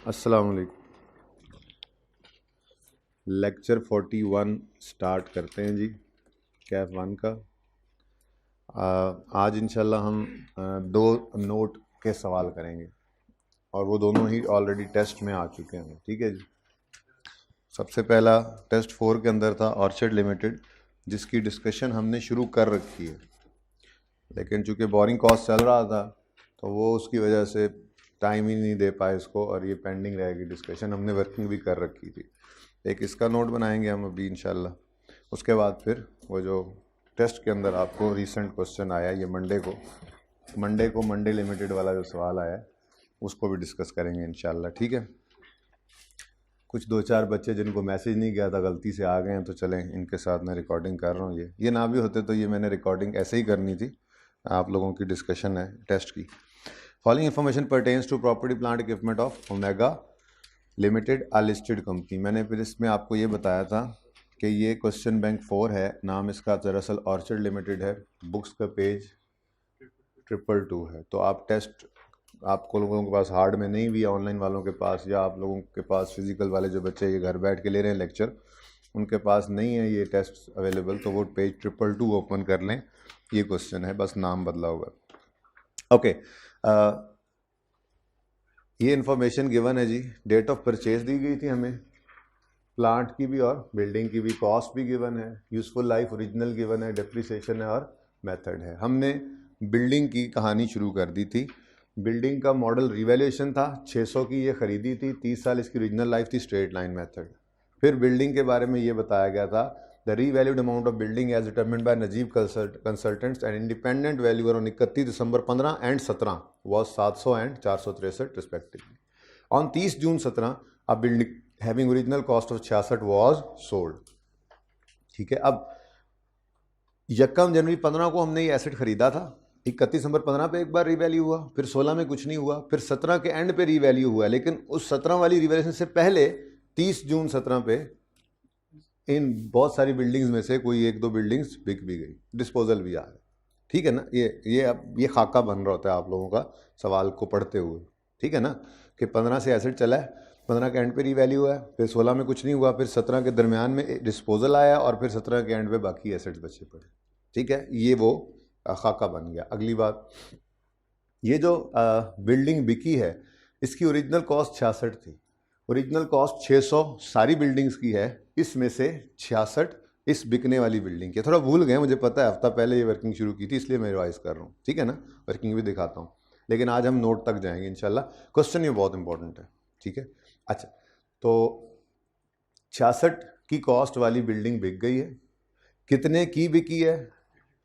अस्सलाम वालेकुम। Lecture 41 start करते हैं जी, कैफ वन का। आज इंशाल्लाह हम दो नोट के सवाल करेंगे और वो दोनों ही ऑलरेडी टेस्ट में आ चुके हैं। ठीक है जी। सबसे पहला टेस्ट 4 के अंदर था ऑर्चर्ड लिमिटेड, जिसकी डिस्कशन हमने शुरू कर रखी है, लेकिन चूँकि बोरिंग कॉस्ट चल रहा था तो वो उसकी वजह से टाइम ही नहीं दे पाए इसको, और ये पेंडिंग रहेगी डिस्कशन। हमने वर्किंग भी कर रखी थी। एक इसका नोट बनाएंगे हम अभी इंशाल्लाह। उसके बाद फिर वो जो टेस्ट के अंदर आपको रीसेंट क्वेश्चन आया ये मंडे लिमिटेड वाला जो सवाल आया है उसको भी डिस्कस करेंगे इंशाल्लाह। ठीक है। कुछ दो चार बच्चे जिनको मैसेज नहीं गया था गलती से आ गए हैं, तो चलें इनके साथ मैं रिकॉर्डिंग कर रहा हूँ। ये ना भी होते तो ये मैंने रिकॉर्डिंग ऐसे ही करनी थी। आप लोगों की डिस्कशन है टेस्ट की। Following information pertains to property plant equipment of Omega Limited a listed company. मैंने फिर इसमें आपको ये बताया था कि ये क्वेश्चन बैंक 4 है, नाम इसका दरअसल ऑर्चर्ड लिमिटेड है, बुक्स का पेज 222 है। तो आप टेस्ट आपको लोगों के पास हार्ड में नहीं भी है, ऑनलाइन वालों के पास या आप लोगों के पास फिजिकल वाले जो बच्चे ये घर बैठ के ले रहे हैं लेक्चर, उनके पास नहीं है ये टेस्ट अवेलेबल, तो वो पेज 222 ओपन कर लें। ये क्वेश्चन है, बस नाम बदला हुआ। ओके, ये इन्फॉर्मेशन गिवन है जी। डेट ऑफ परचेज दी गई थी हमें, प्लांट की भी और बिल्डिंग की भी, कॉस्ट भी गिवन है, यूजफुल लाइफ ओरिजिनल गिवन है, डेप्रिसिएशन है और मेथड है। हमने बिल्डिंग की कहानी शुरू कर दी थी। बिल्डिंग का मॉडल रिवैल्यूएशन था, 600 की ये खरीदी थी, 30 साल इसकी ओरिजिनल लाइफ थी, स्ट्रेट लाइन मेथड। फिर बिल्डिंग के बारे में ये बताया गया था, the revalued amount of building as determined by Najeeb consultants and independent valuer on 31 December 15 and 17 was 700 and 463 respectively. On 30 June 17 a building having original cost of 66 was sold. ठीक है। अब 1 जनवरी 15 को हमने ये एसेट खरीदा था, 31 दिसंबर 15 पे एक बार रीवैल्यू हुआ, फिर 16 में कुछ नहीं हुआ, फिर 17 के एंड पे रीवैल्यू हुआ। लेकिन उस 17 वाली रिवैल्यूएशन से पहले 30 जून 17 पे इन बहुत सारी बिल्डिंग्स में से कोई एक दो बिल्डिंग्स बिक भी गई, डिस्पोजल भी आ गए। ठीक है ना। ये खाका बन रहा होता है आप लोगों का सवाल को पढ़ते हुए। ठीक है ना, कि 15 से एसेट चला है, 15 के एंड पे रीवैल्यू है, फिर 16 में कुछ नहीं हुआ, फिर 17 के दरमियान में डिस्पोजल आया और फिर 17 के एंड पे बाकी एसेट्स बचे पड़े। ठीक है, ये वो खाका बन गया। अगली बात, ये जो बिल्डिंग बिकी है इसकी ओरिजिनल कॉस्ट 66 थी। ओरिजिनल कॉस्ट 600 सारी बिल्डिंग्स की है, इसमें से 66 इस बिकने वाली बिल्डिंग की। थोड़ा भूल गए, मुझे पता है, हफ्ता पहले ये वर्किंग शुरू की थी इसलिए मैं रिवाइज कर रहा हूँ। ठीक है ना, वर्किंग भी दिखाता हूँ, लेकिन आज हम नोट तक जाएंगे इंशाल्लाह। क्वेश्चन ये बहुत इंपॉर्टेंट है। ठीक है। अच्छा, तो 66 की कॉस्ट वाली बिल्डिंग बिक गई है। कितने की बिकी है?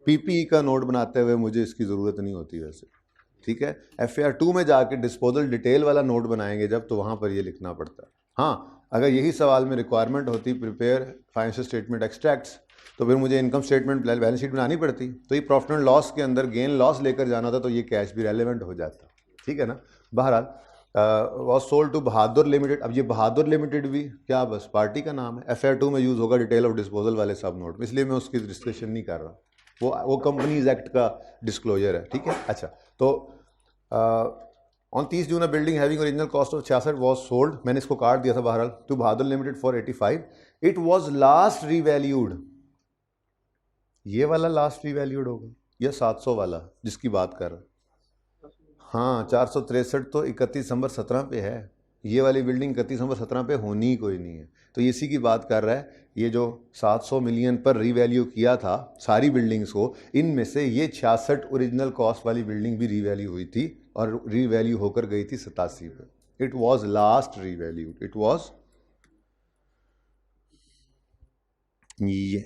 पीपीई का नोट बनाते हुए मुझे इसकी ज़रूरत नहीं होती वैसे। ठीक है, FAR 2 में जाके डिस्पोजल डिटेल वाला नोट बनाएंगे जब, तो वहाँ पर ये लिखना पड़ता है। हाँ, अगर यही सवाल में रिक्वायरमेंट होती प्रिपेयर फाइनेंशियल स्टेटमेंट एक्सट्रैक्ट्स, तो फिर मुझे इनकम स्टेटमेंट बैलेंस शीट बनानी पड़ती। तो ये प्रॉफिट एंड लॉस के अंदर गेन लॉस लेकर जाना था, तो ये कैश भी रेलेवेंट हो जाता। ठीक है ना। बहरहाल was sold to Bahadur Limited. अब ये बहादुर लिमिटेड भी क्या बस पार्टी का नाम है? FAR 2 में यूज़ होगा डिटेल ऑफ डिस्पोजल वाले सब नोट, इसलिए मैं उसकी डिस्कशन नहीं कर रहा। वो कंपनीज एक्ट का डिस्क्लोजर है। ठीक है। अच्छा, तो on 30 June building having original cost of 66 was sold, मैंने इसको काट दिया था बहरहाल, to Bahadur Limited for 85। It was last revalued. ये वाला लास्ट रीवैल्यूड होगा या 700 वाला जिसकी बात कर रहा है? हाँ, 463 तो 31 दिसंबर 17 पे है। ये वाली बिल्डिंग 31 दिसंबर 17 पे होनी ही कोई नहीं है, तो इसी की बात कर रहा है। ये जो 700 मिलियन पर रीवैल्यू किया था सारी बिल्डिंग्स को, इनमें से ये 66 ओरिजिनल कॉस्ट वाली बिल्डिंग भी रीवैल्यू हुई थी और रीवैल्यू होकर गई थी 87 पे। It was last revalued. It was ये,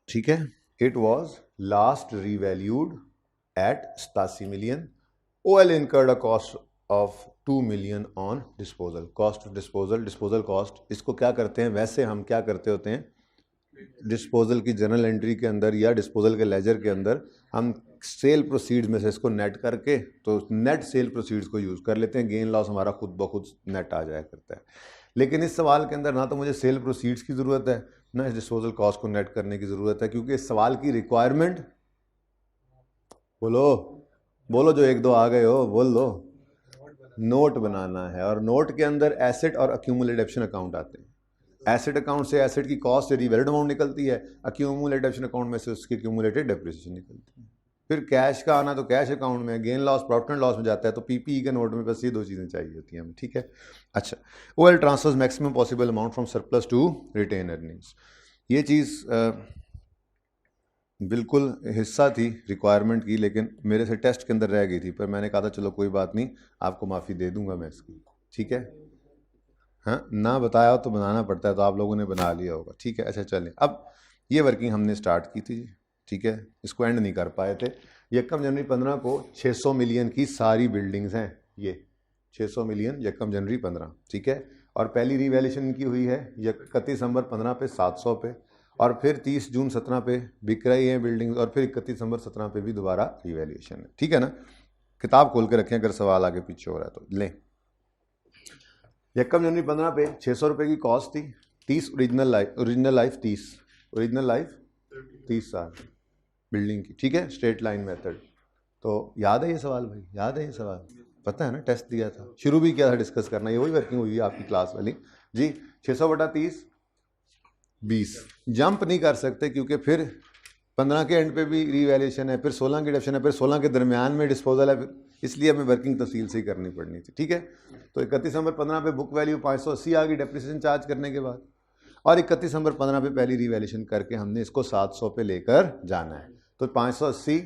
ठीक है, it was last revalued at 87 million. OL incurred a cost of 2 million on disposal. Cost of disposal, disposal cost, इसको क्या करते हैं? वैसे हम क्या करते होते हैं डिस्पोजल की जर्नल एंट्री के अंदर या डिस्पोजल के लेजर के अंदर, हम सेल प्रोसीड्स में से इसको नेट करके तो नेट सेल प्रोसीड्स को यूज़ कर लेते हैं। गेन लॉस हमारा खुद ब खुद नेट आ जाया करता है। लेकिन इस सवाल के अंदर ना तो मुझे सेल प्रोसीड्स की ज़रूरत है, ना इस डिस्पोजल कॉस्ट को नेट करने की ज़रूरत है, क्योंकि इस सवाल की रिक्वायरमेंट, बोलो बोलो जो एक दो आ गए हो बोल दो, नोट बनाना है, और नोट के अंदर एसेट और अक्यूमुलेटिव अकाउंट आते हैं। एसेट अकाउंट से एसेट की कॉस्ट रिवैल्यूड अमाउंट निकलती है, अक्यूमुलेटिव अकाउंट में से उसकी अक्यूमुलेटेड डेप्रिसिएशन निकलती है। फिर कैश का आना तो कैश अकाउंट में, gain loss profit and loss में जाता है, तो पीपीई के नोट में बस ये दो चीज़ें चाहिए होती हैं हमें, ठीक है। अच्छा, OL transfers maximum possible amount from surplus to retain earnings, ये चीज़ बिल्कुल हिस्सा थी रिक्वायरमेंट की, लेकिन मेरे से टेस्ट के अंदर रह गई थी, पर मैंने कहा था चलो कोई बात नहीं, आपको माफ़ी दे दूंगा मैं इसकी, ठीक है। हाँ, ना बताया हो तो बनाना पड़ता है, तो आप लोगों ने बना लिया होगा, ठीक है। अच्छा चलें, अब ये वर्किंग हमने स्टार्ट की थी, ठीक है, इसको एंड नहीं कर पाए थे। 1 जनवरी 15 को 600 मिलियन की सारी बिल्डिंग्स हैं, ये 600 मिलियन 1 जनवरी 15, ठीक है। और पहली रिवैल्यूएशन की हुई है 31 दिसंबर 15 पे 700 पे, और फिर 30 जून 17 पे बिक रही है बिल्डिंग, और फिर 31 दिसंबर 17 पे भी दोबारा रिवैल्यूएशन है, ठीक है ना। किताब खोल के रखें, अगर सवाल आगे पीछे हो रहा है तो लें। 1 जनवरी 15 पे 600 रुपये की कॉस्ट थी, 30 ओरिजिनल लाइफ 30 साल बिल्डिंग की, ठीक है, स्ट्रेट लाइन मेथड। तो याद है ये सवाल भाई, याद है ये सवाल, पता है ना, टेस्ट दिया था, शुरू भी किया था डिस्कस करना, ये वही वर्किंग हुई है आपकी क्लास वाली जी। 600/30 20 जंप नहीं कर सकते, क्योंकि फिर 15 के एंड पे भी रिवैल्यूएशन है, फिर 16 की डिडक्शन है, फिर 16 के दरमियान में डिस्पोजल है, इसलिए हमें वर्किंग तफसील से ही करनी पड़नी थी, ठीक है। तो 31 दिसंबर 15 पे बुक वैल्यू 580 आ गई डेप्रिसिएशन चार्ज करने के बाद, और 31 दिसंबर 15 पे पहली रिवैल्यूएशन करके हमने इसको 700 पे लेकर जाना है। तो 580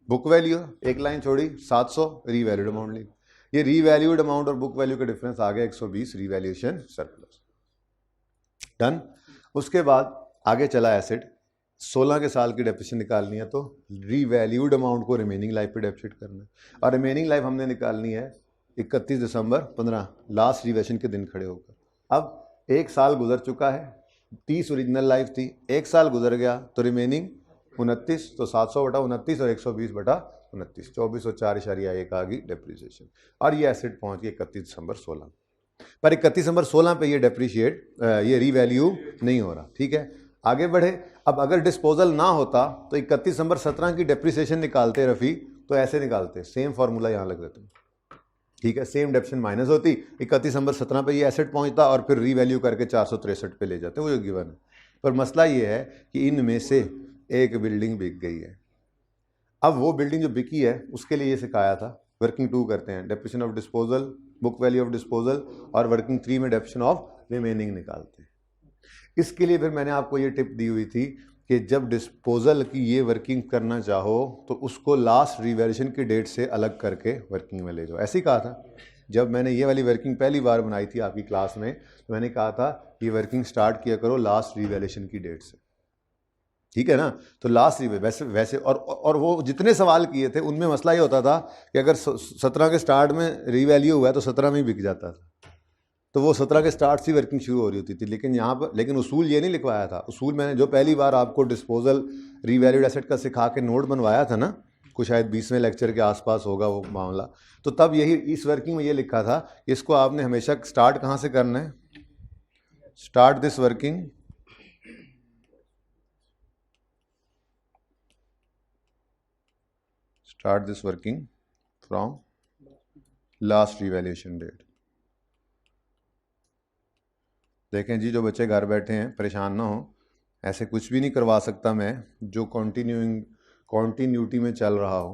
बुक वैल्यू, एक लाइन छोड़ी, 700 रीवैल्यूड अमाउंट ली, ये रीवैल्यूड अमाउंट और बुक वैल्यू का डिफरेंस आ गया 120 रिवैल्यूएशन सरप्लस, डन। उसके बाद आगे चला एसेट, 16 के साल की डेप्रिसिएशन निकालनी है, तो रीवैल्यूड अमाउंट को रिमेनिंग लाइफ पे डेप्रिसिएट करना है, और रिमेनिंग लाइफ हमने निकालनी है 31 दिसंबर 15 लास्ट रिवैल्यूएशन के दिन खड़े होकर। अब 1 साल गुजर चुका है, 30 ओरिजिनल लाइफ थी, 1 साल गुजर गया तो रिमेनिंग 29, तो 700/29 और 120/29, 2404.1 आ गई डेप्रिसिएशन, और ये एसेट पहुंच गई 31 दिसंबर 16 पर 31 दिसंबर 16 पे ये डेप्रिशिएट, ये रीवैल्यू नहीं हो रहा, ठीक है। आगे बढ़े, अब अगर डिस्पोजल ना होता तो 31 दिसंबर 17 की डेप्रिसिएशन निकालते रफ़ी, तो ऐसे निकालते, सेम फार्मूला यहाँ लग देते, ठीक है, सेम डेप्रिसिएशन माइनस होती, 31 दिसंबर 17 पे ये एसेट पहुंचता, और फिर रीवैल्यू करके 463 पे ले जाते, वो जो गिवन है। पर मसला ये है कि इनमें से एक बिल्डिंग बिक गई है। अब वो बिल्डिंग जो बिकी है उसके लिए ये सिखाया था, वर्किंग 2 करते हैं, depreciation of disposal, book value of disposal, और वर्किंग 3 में डेप्रिसिएशन ऑफ रिमेनिंग निकालते हैं। इसके लिए फिर मैंने आपको ये टिप दी हुई थी कि जब डिस्पोजल की ये वर्किंग करना चाहो तो उसको लास्ट रिवैल्यूएशन की डेट से अलग करके वर्किंग में ले जाओ, ऐसे ही कहा था। जब मैंने ये वाली वर्किंग पहली बार बनाई थी आपकी क्लास में, तो मैंने कहा था ये वर्किंग स्टार्ट किया करो लास्ट रिवैल्यूएशन की डेट से, ठीक है ना। तो लास्ट वैसे और वो जितने सवाल किए थे उनमें मसला ये होता था कि अगर 17 के स्टार्ट में रीवैल्यू हुआ है तो 17 में ही बिक जाता था, तो वो 17 के स्टार्ट से वर्किंग शुरू हो रही होती थी। लेकिन यहाँ पर उसूल ये नहीं लिखवाया था, उसूल मैंने जो पहली बार आपको डिस्पोजल रीवैल्यूड एसेट का सिखा के नोट बनवाया था ना, कुछ शायद 20वें लेक्चर के आसपास होगा वो मामला, तो तब यही इस वर्किंग में ये लिखा था कि इसको आपने हमेशा स्टार्ट कहाँ से करना है, start this working from last revaluation date. देखें जी, जो बच्चे घर बैठे हैं परेशान ना हो, ऐसे कुछ भी नहीं करवा सकता मैं जो कॉन्टीन्यूटी में चल रहा हो,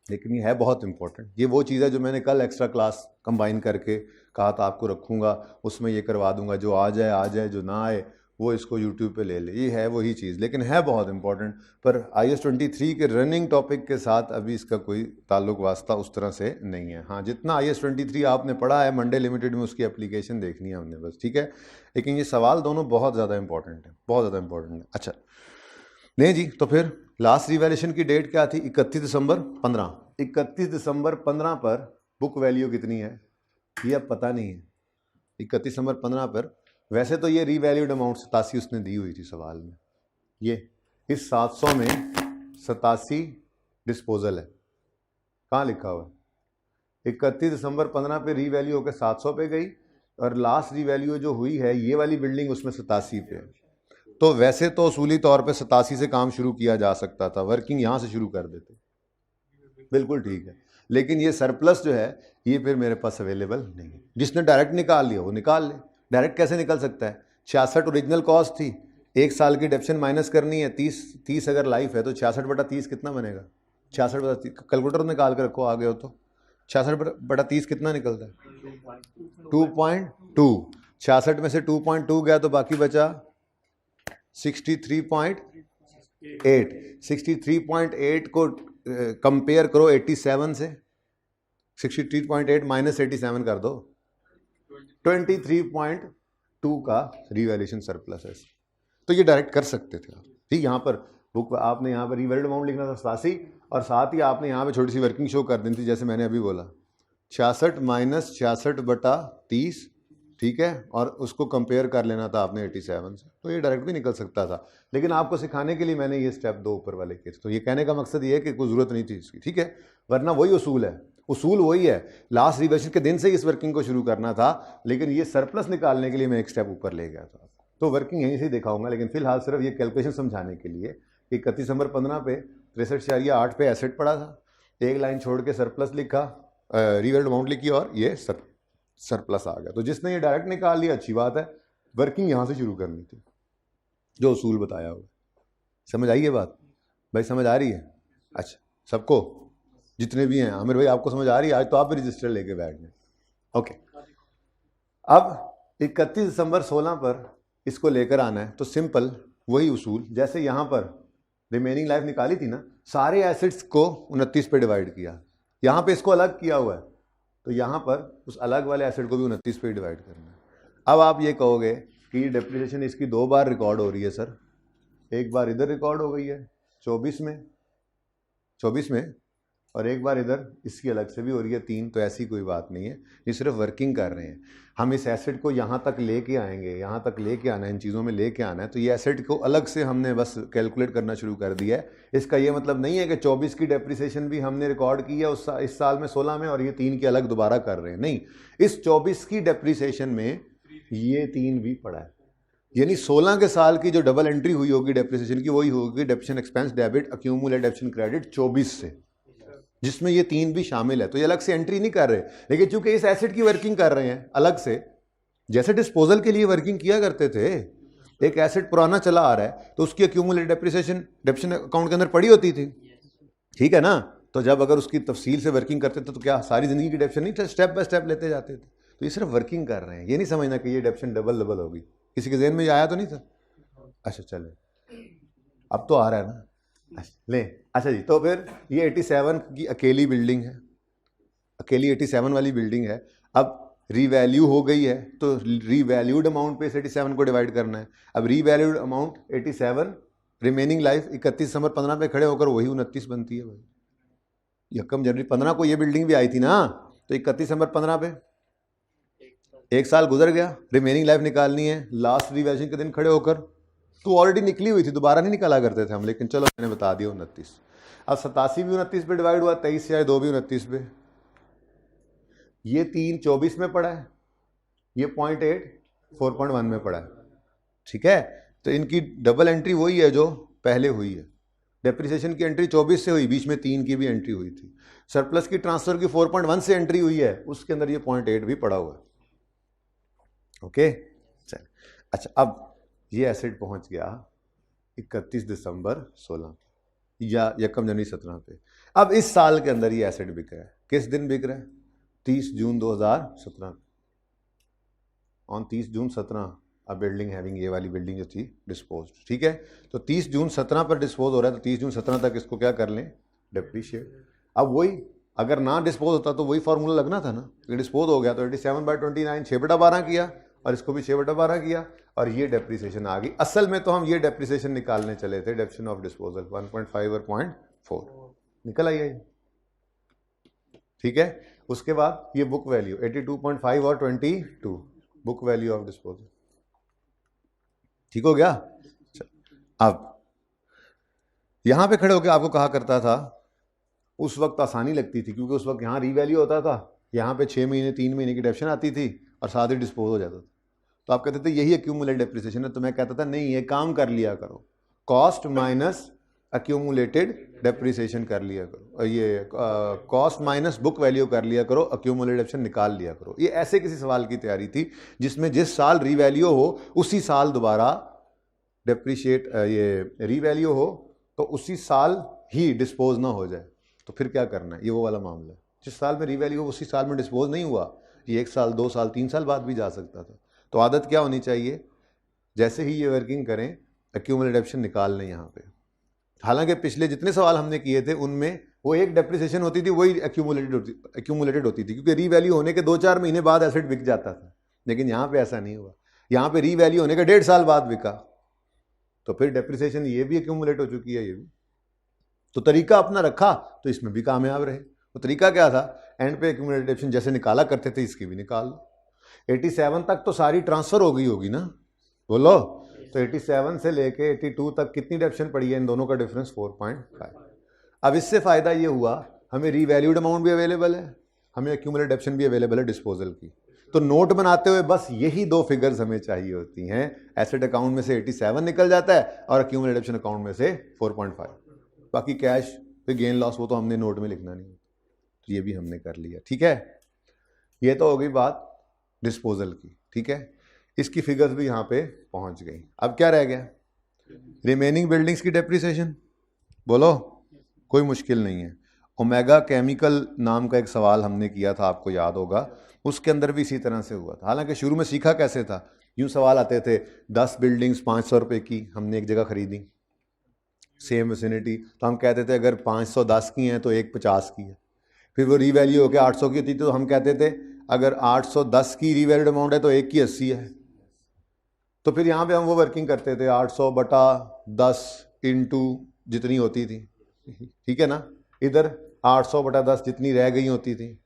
लेकिन ये है बहुत इंपॉर्टेंट। ये वो चीज़ है जो मैंने कल एक्स्ट्रा क्लास कंबाइन करके कहा था आपको रखूँगा, उसमें ये करवा दूंगा, जो आ जाए जो ना आए वो इसको यूट्यूब पे ले ले, ये है वही चीज़, लेकिन है बहुत इंपॉर्टेंट। पर IAS 23 के रनिंग टॉपिक के साथ अभी इसका कोई ताल्लुक वास्ता उस तरह से नहीं है। हाँ, जितना IAS 23 आपने पढ़ा है मंडे लिमिटेड में, उसकी एप्लीकेशन देखनी है हमने बस, ठीक है। लेकिन ये सवाल दोनों बहुत ज़्यादा इंपॉर्टेंट है, बहुत ज़्यादा इंपॉर्टेंट है। अच्छा नहीं जी, तो फिर लास्ट रिवैल्यूएशन की डेट क्या थी, 31 दिसंबर 15। 31 दिसंबर 15 पर बुक वैल्यू कितनी है ये अब पता नहीं है। 31 दिसंबर 15 पर वैसे तो ये रीवैल्यूड अमाउंट 87 उसने दी हुई थी सवाल में, ये इस 700 में 87 डिस्पोजल है, कहाँ लिखा हुआ है 31 दिसंबर 15 पे रीवैल्यू होकर 700 पे गई, और लास्ट रीवैल्यू जो हुई है ये वाली बिल्डिंग उसमें 87 पे है। तो वैसे तो उसूली तौर पे 87 से काम शुरू किया जा सकता था, वर्किंग यहाँ से शुरू कर देते, बिल्कुल ठीक है। लेकिन ये सरप्लस जो है ये फिर मेरे पास अवेलेबल नहीं है। जिसने डायरेक्ट निकाल लिया वो निकाल ले। डायरेक्ट कैसे निकल सकता है? 66 ओरिजिनल कॉस्ट थी, 1 साल की डेप्शन माइनस करनी है, 30 अगर लाइफ है तो 66/30 कितना बनेगा? 66/30 कैलकुलेटर निकाल कर रखो, आ गए हो तो 66/30 कितना निकलता है? 2.2। 66 में से 2.2 गया तो बाकी बचा 63.8। 63.8 को कंपेयर करो 87 से। 63.8 माइनस 87 कर दो, 23.2 का रिवैल्यूएशन सरप्लस है। तो ये डायरेक्ट कर सकते थे आप। ठीक, यहाँ पर बुक आपने यहाँ पर रिवैल्यूड अमाउंट लिखना था 87 और साथ ही आपने यहाँ पे छोटी सी वर्किंग शो कर दी थी, जैसे मैंने अभी बोला 66 माइनस 66/30, ठीक है, और उसको कंपेयर कर लेना था आपने 87 से। तो ये डायरेक्ट भी निकल सकता था, लेकिन आपको सिखाने के लिए मैंने ये स्टेप 2 ऊपर वाले किए। तो ये कहने का मकसद ये है कि कोई ज़रूरत नहीं थी इसकी, ठीक है, वरना वही उसूल है। उसूल वही है, लास्ट रिवैल्यूएशन के दिन से ही इस वर्किंग को शुरू करना था, लेकिन ये सरप्लस निकालने के लिए मैं एक स्टेप ऊपर ले गया था। तो वर्किंग यहीं से ही दिखाऊंगा, लेकिन फिलहाल सिर्फ ये कैलकुलेशन समझाने के लिए कि 31 दिसंबर 15 पे 63,8 पे एसेट पड़ा था, एक लाइन छोड़ के सरप्लस लिखा, रिवैल्यूड अमाउंट लिखी और ये सरप्लस आ गया। तो जिसने ये डायरेक्ट निकाल लिया अच्छी बात है, वर्किंग यहाँ से शुरू करनी थी, जो उसूल बताया होगा। समझ आई ये बात भाई? समझ आ रही है? अच्छा, सबको जितने भी हैं, आमिर भाई आपको समझ आ रही है? आज तो आप भी रजिस्टर लेके बैठ गए। ओके, अब 31 दिसंबर 16 पर इसको लेकर आना है, तो सिंपल वही उसूल, जैसे यहाँ पर रिमेनिंग लाइफ निकाली थी ना, सारे एसेट्स को 29 पे डिवाइड किया, यहाँ पे इसको अलग किया हुआ है, तो यहाँ पर उस अलग वाले एसेट को भी 29 पे डिवाइड करना है। अब आप ये कहोगे कि डेप्रिसिएशन इसकी 2 बार रिकॉर्ड हो रही है सर, एक बार इधर रिकॉर्ड हो गई है 24 में और एक बार इधर इसकी अलग से भी हो रही है 3, तो ऐसी कोई बात नहीं है, ये सिर्फ वर्किंग कर रहे हैं। हम इस एसेट को यहाँ तक लेके आएंगे, यहाँ तक लेके आना है, इन चीज़ों में लेके आना है, तो ये एसेट को अलग से हमने बस कैलकुलेट करना शुरू कर दिया है। इसका ये मतलब नहीं है कि 24 की डेप्रिसिएशन भी हमने रिकॉर्ड की है इस साल में 16 में, और ये 3 की अलग दोबारा कर रहे हैं, नहीं, इस 24 की डेप्रिसिएशन में ये 3 भी पड़ा है, यानी 16 के साल की जो डबल एंट्री हुई होगी डेप्रिसिएशन की, वही होगी depreciation expense debit accumulate depreciation credit 24 से, जिसमें ये 3 भी शामिल है। तो ये अलग से एंट्री नहीं कर रहे, लेकिन चूंकि इस एसेट की वर्किंग कर रहे हैं अलग से, जैसे डिस्पोजल के लिए वर्किंग किया करते थे, एक एसेट पुराना चला आ रहा है तो उसकी अक्यूमुलेट डेप्रिसिएशन अकाउंट के अंदर पड़ी होती थी, ठीक है ना। तो जब अगर उसकी तफसील से वर्किंग करते थे तो क्या सारी जिंदगी की डेप्रिसिएशन नहीं, स्टेप बाय स्टेप लेते जाते थे। तो ये सिर्फ वर्किंग कर रहे हैं, ये नहीं समझना कि ये डेप्रिसिएशन डबल होगी। किसी के जहन में ये आया तो नहीं था? अच्छा चले, अब तो आ रहा है ना। ले, अच्छा जी, तो फिर ये 87 की अकेली बिल्डिंग है, अकेली 87 वाली बिल्डिंग है। अब रीवैल्यू हो गई है तो रीवैल्यूड अमाउंट पे 87 को डिवाइड करना है। अब revalued amount 87, remaining life 31 December 15 पे खड़े होकर वही 29 बनती है भाई। यकम जनवरी 15 को ये बिल्डिंग भी आई थी ना, तो 31 दिसंबर 15 पे 1 साल गुजर गया, रिमेनिंग लाइफ निकालनी है, लास्ट रिवैल्यूएशन के दिन खड़े होकर, तो ऑलरेडी निकली हुई थी, दोबारा नहीं निकाला करते थे हम, लेकिन चलो मैंने बता दिया 29। अब 87 भी 29 पे डिवाइड हुआ, 23 से 2 भी 29 पे, ये 3 24 में पड़ा है, ये 0.8 4.1 में पड़ा है, ठीक है। तो इनकी डबल एंट्री वही है जो पहले हुई है। डेप्रिसिएशन की एंट्री 24 से हुई, बीच में 3 की भी एंट्री हुई थी। सरप्लस की ट्रांसफर की 4.1 से एंट्री हुई है, उसके अंदर ये 0.8 भी पड़ा हुआ है। ओके चल, अच्छा, अब ये एसेट पहुंच गया 31 दिसंबर 16 या यकम जनवरी 17 पे। अब इस साल के अंदर ये एसेट बिक रहा है, किस दिन बिक रहा है? 30 जून 2017। ऑन 30 जून 17 अब बिल्डिंग हैविंग, ये वाली बिल्डिंग जो थी डिस्पोज, ठीक है। तो 30 जून 17 पर डिस्पोज हो रहा है, तो 30 जून 17 तक इसको क्या कर लें? डेप्रीशिएट। अब वही, अगर ना डिस्पोज होता तो वही फॉर्मूला लगना था ना, कि डिस्पोज हो गया तो 87/29 6/12 किया, और इसको भी 6/12 किया, और ये डेप्रिसिएशन आ गई। असल में तो हम ये डेप्रिसिएशन निकालने चले थे, डेप्रिसिएशन ऑफ डिस्पोजल 1.5 और 0.4 निकल आई है, ठीक है। उसके बाद ये बुक वैल्यू 82.5 और 22 बुक वैल्यू ऑफ डिस्पोजल, ठीक हो गया। अब यहां पे खड़े होकर आपको कहा करता था, उस वक्त आसानी लगती थी क्योंकि उस वक्त यहां रीवैल्यू होता था, यहां पे 6 महीने 3 महीने की डेप्शन आती थी और साथ ही डिस्पोज हो जाता था। तो आप कहते थे यही एक्यूमुलेट डेप्रिसिएशन है, तो मैं कहता था नहीं, ये काम कर लिया करो, कॉस्ट माइनस अक्यूमुलेटेड डेप्रिसिएशन कर लिया करो, ये कॉस्ट माइनस बुक वैल्यू कर लिया करो, अक्यूमुलेटेड निकाल लिया करो। ये ऐसे किसी सवाल की तैयारी थी जिसमें जिस साल रीवैल्यू हो उसी साल दोबारा डेप्रिशिएट, ये रीवैल्यू हो तो उसी साल ही डिस्पोज ना हो जाए, तो फिर क्या करना है, ये वो वाला मामला है। जिस साल में रीवैल्यू हो उसी साल में डिस्पोज नहीं हुआ, ये 1 साल 2 साल 3 साल बाद भी जा सकता था। तो आदत क्या होनी चाहिए, जैसे ही ये वर्किंग करें एक्यूमुलेटेड निकाल लें यहाँ पे। हालांकि पिछले जितने सवाल हमने किए थे उनमें वो एक डेप्रिसिएशन होती थी, वही एक्यूमुलेटेड होती थी, क्योंकि रीवैल्यू होने के 2-4 महीने बाद एसेट बिक जाता था। लेकिन यहाँ पे ऐसा नहीं हुआ, यहाँ पे रीवैल्यू होने के 1.5 साल बाद बिका, तो फिर डेप्रिसिएशन ये भी एक्यूमुलेट हो चुकी है, ये भी। तो तरीका अपना रखा तो इसमें भी कामयाब रहे। तो तरीका क्या था, एंड पे एक्यूमुलेटेड जैसे निकाला करते थे इसकी भी निकाल लो। 87 तक तो सारी ट्रांसफर हो गई होगी ना, बोलो। तो 87 से लेके 82 तक कितनी डेप्शन पड़ी है, इन दोनों का डिफरेंस 4.5। अब इससे फायदा ये हुआ हमें रीवैल्यूड अमाउंट भी अवेलेबल है, हमें एक्यूमुलेटेड डेप्शन भी अवेलेबल है डिस्पोजल की। तो नोट बनाते हुए बस यही 2 फिगर्स हमें चाहिए होती हैं। एसेट अकाउंट में से 87 निकल जाता है और एक्यूमुलेटेड डेप्शन अकाउंट में से 4.5। बाकी कैश पे गेन लॉस वो तो हमने नोट में लिखना नहीं, तो ये भी हमने कर लिया। ठीक है, ये तो हो गई बात डिस्पोजल की। ठीक है, इसकी फिगर्स भी यहाँ पे पहुँच गई। अब क्या रह गया, रिमेनिंग बिल्डिंग्स की डेप्रिसिएशन। बोलो, कोई मुश्किल नहीं है। ओमेगा केमिकल नाम का एक सवाल हमने किया था, आपको याद होगा, उसके अंदर भी इसी तरह से हुआ था। हालांकि शुरू में सीखा कैसे था, यूँ सवाल आते थे 10 बिल्डिंग्स 500 रुपये की हमने एक जगह खरीदी, सेम विसिनिटी, तो हम कहते थे अगर 510 की हैं तो एक 50 की है। फिर वो रीवैल्यू होकर 800 की होती, तो हम कहते थे अगर 810 की रीवैल्यूड अमाउंट है तो एक की 80 है। तो फिर यहाँ पे हम वो वर्किंग करते थे 800/10 इंटू जितनी होती थी, ठीक है ना, इधर 800/10 जितनी रह गई होती थी।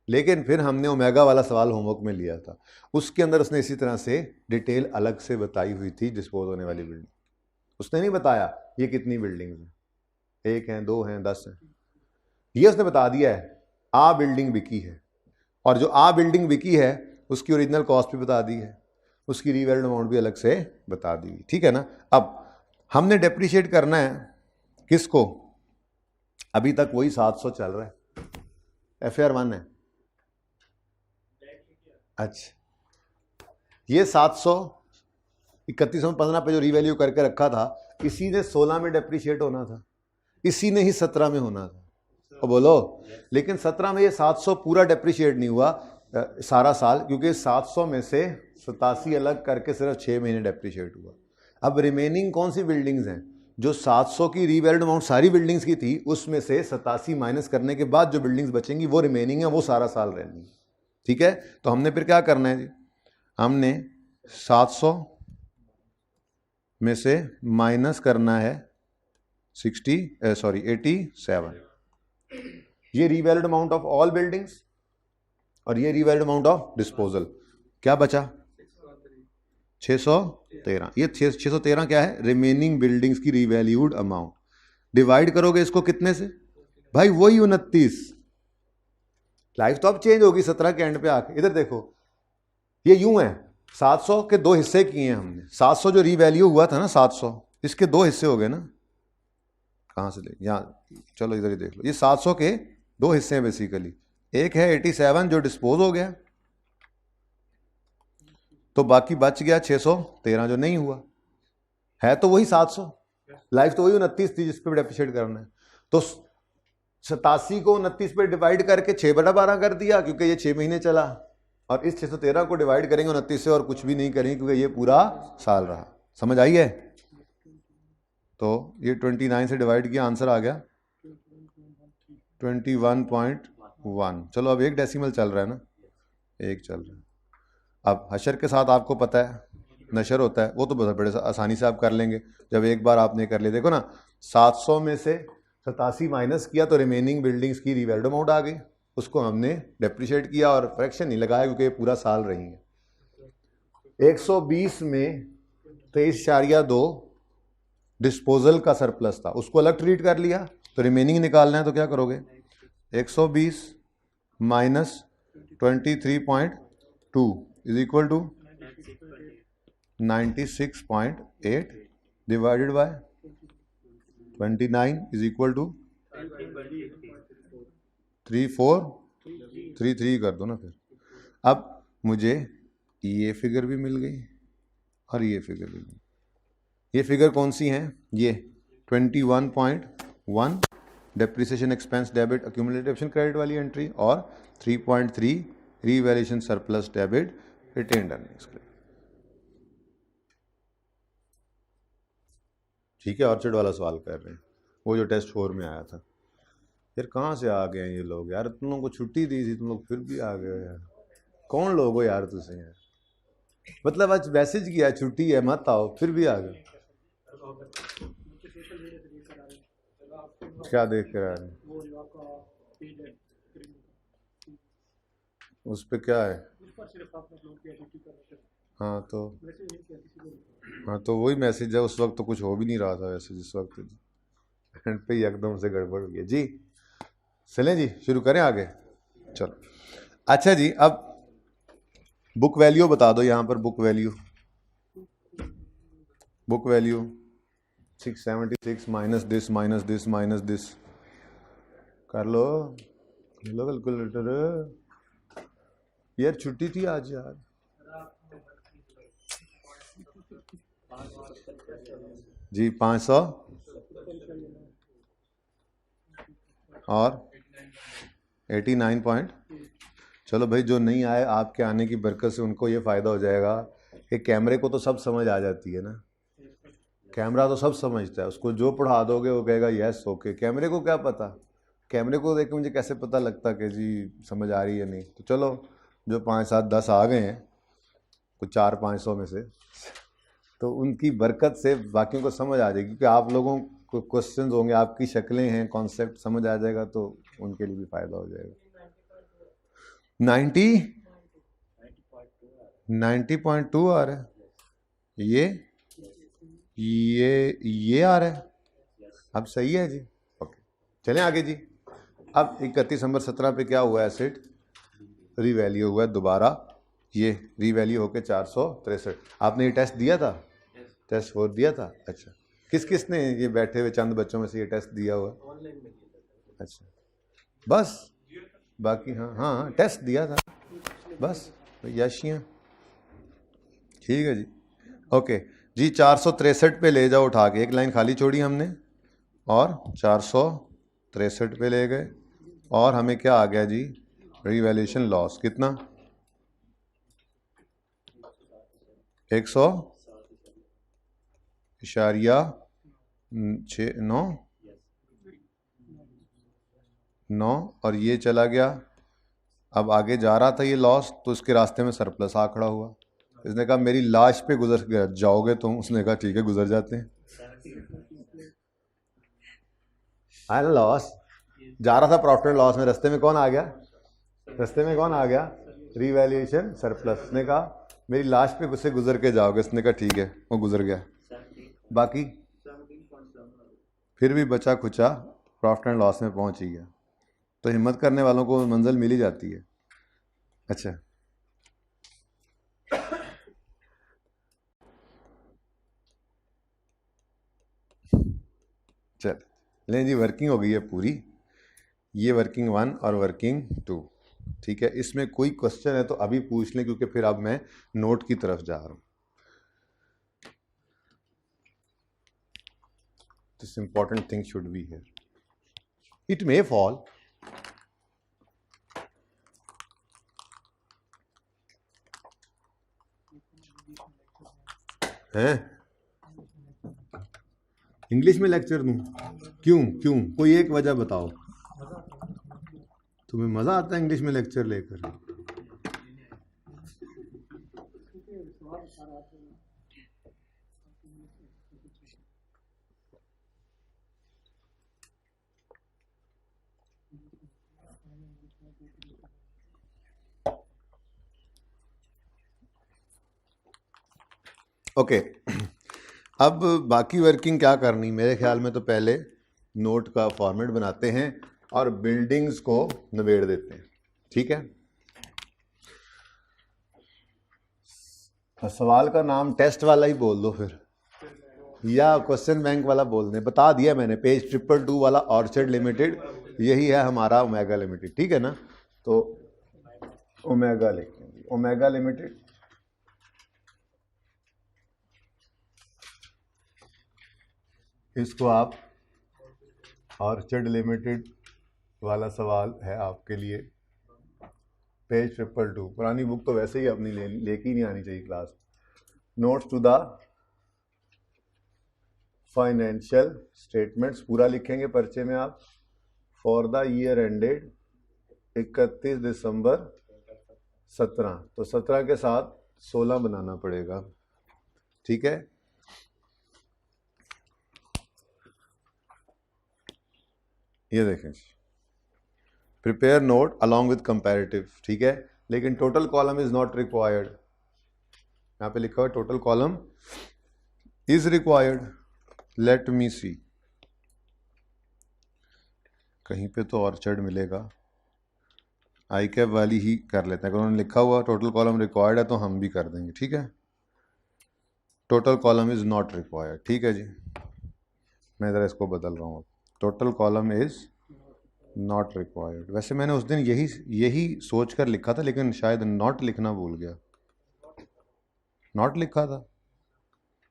लेकिन फिर हमने ओमेगा वाला सवाल होमवर्क में लिया था, उसके अंदर उसने इसी तरह से डिटेल अलग से बताई हुई थी डिस्पोज होने वाली बिल्डिंग। उसने नहीं बताया ये कितनी बिल्डिंग्स हैं, 1 हैं 2 हैं 10 हैं, ये उसने बता दिया है आ बिल्डिंग बिकी है, और जो आ बिल्डिंग बिकी है उसकी ओरिजिनल कॉस्ट भी बता दी है, उसकी रीवैल्यूड अमाउंट भी अलग से बता दी। ठीक है ना। अब हमने डेप्रिशिएट करना है किसको, अभी तक वही 700 चल रहा है, FAR 1 है। अच्छा, ये 700 3115 पे जो रीवैल्यू करके रखा था, इसी ने 16 में डेप्रिशिएट होना था, इसी ने ही 17 में होना था। और बोलो, लेकिन 17 में ये 700 पूरा डेप्रिशिएट नहीं हुआ सारा साल, क्योंकि 700 में से 87 अलग करके सिर्फ 6 महीने डेप्रिशिएट हुआ। अब रिमेनिंग कौन सी बिल्डिंग्स हैं, जो 700 की रीवैल्यूड अमाउंट सारी बिल्डिंग्स की थी, उसमें से 87 माइनस करने के बाद जो बिल्डिंग्स बचेंगी वो रिमेनिंग है, वो सारा साल रहनी है। ठीक है, तो हमने फिर क्या करना है जी, हमने 700 में से माइनस करना है 87, ये revalued amount of all buildings और ये रीवैल्यूड अमाउंट ऑफ डिस्पोजल। क्या बचा 613। ये 613 क्या है, रिमेनिंग बिल्डिंग्स की रीवैल्यूड अमाउंट। डिवाइड करोगे इसको कितने से, भाई वही 29। लाइफ तो अब चेंज होगी 17 के एंड पे आके। इधर देखो, ये यूं है, 700 के 2 हिस्से किए हैं हमने। 700 जो रीवैल्यू हुआ था ना 700, इसके 2 हिस्से हो गए ना। कहाँ से देख, यहाँ चलो इधर ही देख लो, ये 700 के 2 हिस्से हैं बेसिकली। एक है 87 जो डिस्पोज हो गया, तो बाकी बच गया 613 जो नहीं हुआ। है तो वही 700, लाइफ तो वही 29 थी जिस पे डेप्रिशिएट करना है। तो 87 को 29 पे डिवाइड करके 6/12 कर दिया, क्योंकि ये 6 महीने चला, और इस 613 को डिवाइड करेंगे 29 से और कुछ भी नहीं करेंगे, क्योंकि ये पूरा साल रहा। समझ आई है। तो ये 29 से डिवाइड किया, आंसर आ गया 21.1। चलो अब एक डेसिमल चल रहा है ना, एक चल रहा है। अब हशर के साथ आपको पता है नशर होता है, वो तो बड़े आसानी से आप कर लेंगे जब एक बार आपने कर लिया। देखो ना, 700 में से 87 माइनस किया तो रिमेनिंग बिल्डिंग्स की रीवैल्यूड अमाउंट आ गई, उसको हमने डेप्रिशिएट किया और फ्रैक्शन नहीं लगाया क्योंकि ये पूरा साल रही है। 120 में 23.2 डिस्पोजल का सरप्लस था, उसको अलग ट्रीट कर लिया, तो रिमेनिंग निकालना है तो क्या करोगे, 120 minus 23.2 is equal to 96.8 divided by 29 is equal to 3433 कर दो ना फिर। अब मुझे ये फिगर भी मिल गई और ये फिगर भी मिल गई। ये फिगर कौन सी हैं? ये 21.1 depreciation expense debit accumulation credit वाली एंट्री और 3.3 revaluation surplus debit retained earnings credit. ठीक है, ऑर्चर्ड वाला सवाल कर रहे हैं, वो जो टेस्ट 4 में आया था। यार कहाँ से आ गए हैं ये लोग यार? तुम लोगों को छुट्टी दी थी, तुम लोग फिर भी आ गए यार। कौन लोग हो यार तुझे यार? मतलब आज मैसेज किया छुट्टी है मत आओ, फिर भी आ गए। क्या देख कर आ रहे हैं? उस पे क्या है? हाँ तो वही मैसेज है। उस वक्त तो कुछ हो भी नहीं रहा था वैसे, जिस वक्त एंड पे एकदम से गड़बड़ हो गया जी। चलें जी, शुरू करें आगे। चलो अच्छा जी, अब बुक वैल्यू बता दो। यहाँ पर बुक वैल्यू 676 माइनस दिस कर लो कैलकुलेटर। यार छुट्टी थी आज यार। जी 500 और 89 पॉइंट। चलो भाई, जो नहीं आए आपके आने की बरकत से उनको ये फ़ायदा हो जाएगा कि कैमरे को तो सब समझ आ जाती है ना। कैमरा तो सब समझता है, उसको जो पढ़ा दोगे वो कहेगा यस ओके। कैमरे को क्या पता? कैमरे को देख के मुझे कैसे पता लगता कि जी समझ आ रही है नहीं? तो चलो जो 5 7 10 आ गए हैं कुछ 400-500 में से, तो उनकी बरकत से बाकियों को समझ आ जाएगी। क्योंकि आप लोगों को क्वेश्चंस होंगे, आपकी शक्लें हैं, कॉन्सेप्ट समझ आ जाएगा तो उनके लिए भी फ़ायदा हो जाएगा। 90.2 आ रहा है। ये आ रहा है। अब सही है जी, ओके चलें आगे जी। अब 31 नंबर 17 पे क्या हुआ? एसेट रीवैल्यू हुआ है दोबारा। ये रीवैल्यू होके 463। आपने ये टेस्ट दिया था? टेस्ट 4 दिया था। अच्छा, किस ने ये बैठे हुए चंद बच्चों में से ये टेस्ट दिया हुआ? अच्छा बस, बाकी हाँ टेस्ट दिया था बस, याशियाँ। ठीक है जी, ओके जी। 463 पे ले जाओ उठा के, एक लाइन खाली छोड़ी हमने और 463 पे ले गए। और हमें क्या आ गया जी? रीवैल्यूएशन लॉस कितना? 100.69 और ये चला गया। अब आगे जा रहा था ये लॉस, तो इसके रास्ते में सरप्लस आ खड़ा हुआ। इसने कहा मेरी लाश पे गुजर जाओगे तुम? उसने कहा ठीक है गुजर जाते हैं। लॉस जा रहा था, प्रॉफिट एंड लॉस में। रास्ते में कौन आ गया? Revaluation surplus. उसने कहा मेरी लाश पे से गुजर के जाओगे? इसने कहा ठीक है, वो गुजर गया। बाकी फिर भी बचा खुचा प्रॉफिट एंड लॉस में पहुंच ही गया। तो हिम्मत करने वालों को मंजिल मिल ही जाती है। अच्छा चल लें जी, वर्किंग हो गई है पूरी। ये वर्किंग 1 और वर्किंग 2। ठीक है, इसमें कोई क्वेश्चन है तो अभी पूछ लें, क्योंकि फिर अब मैं नोट की तरफ जा रहा हूं। This important thing should be here. It may fall. हैं? इंग्लिश में लेक्चर दूं? क्यों? कोई एक वजह बताओ। तुम्हें मजा आता है इंग्लिश में लेक्चर लेकर? ओके अब बाकी वर्किंग क्या करनी? मेरे ख्याल में तो पहले नोट का फॉर्मेट बनाते हैं और बिल्डिंग्स को निबेड़ देते हैं। ठीक है, सवाल का नाम टेस्ट वाला ही बोल दो फिर। या क्वेश्चन बैंक वाला बोल दें, बता दिया मैंने, पेज 222 वाला ऑर्चर्ड लिमिटेड, यही है हमारा ओमेगा लिमिटेड, ठीक है ना। तो ओमेगा लिखेंगे, ओमेगा लिमिटेड, इसको आप ऑर्चर्ड लिमिटेड वाला सवाल है आपके लिए, पेज 222। पुरानी बुक तो वैसे ही अपनी लेके ही नहीं आनी चाहिए class. Notes to the financial statements पूरा लिखेंगे पर्चे में आप, for the year ended 31 December 17, तो 17 के साथ 16 बनाना पड़ेगा, ठीक है। ये देखें, prepare note along with comparative, ठीक है, लेकिन total column is not required, यहाँ पे लिखा हुआ total column is required. Let me see, कहीं पे तो ऑर्चर्ड मिलेगा, आई कैप वाली ही कर लेते हैं, अगर उन्होंने लिखा हुआ टोटल कॉलम रिक्वायर्ड है तो हम भी कर देंगे, ठीक है। Total column is not required, ठीक है जी, मैं ज़रा इसको बदल रहा हूँ, total column is not required. वैसे मैंने उस दिन यही सोच कर लिखा था, लेकिन शायद नॉट लिखना भूल गया, नॉट लिखा था।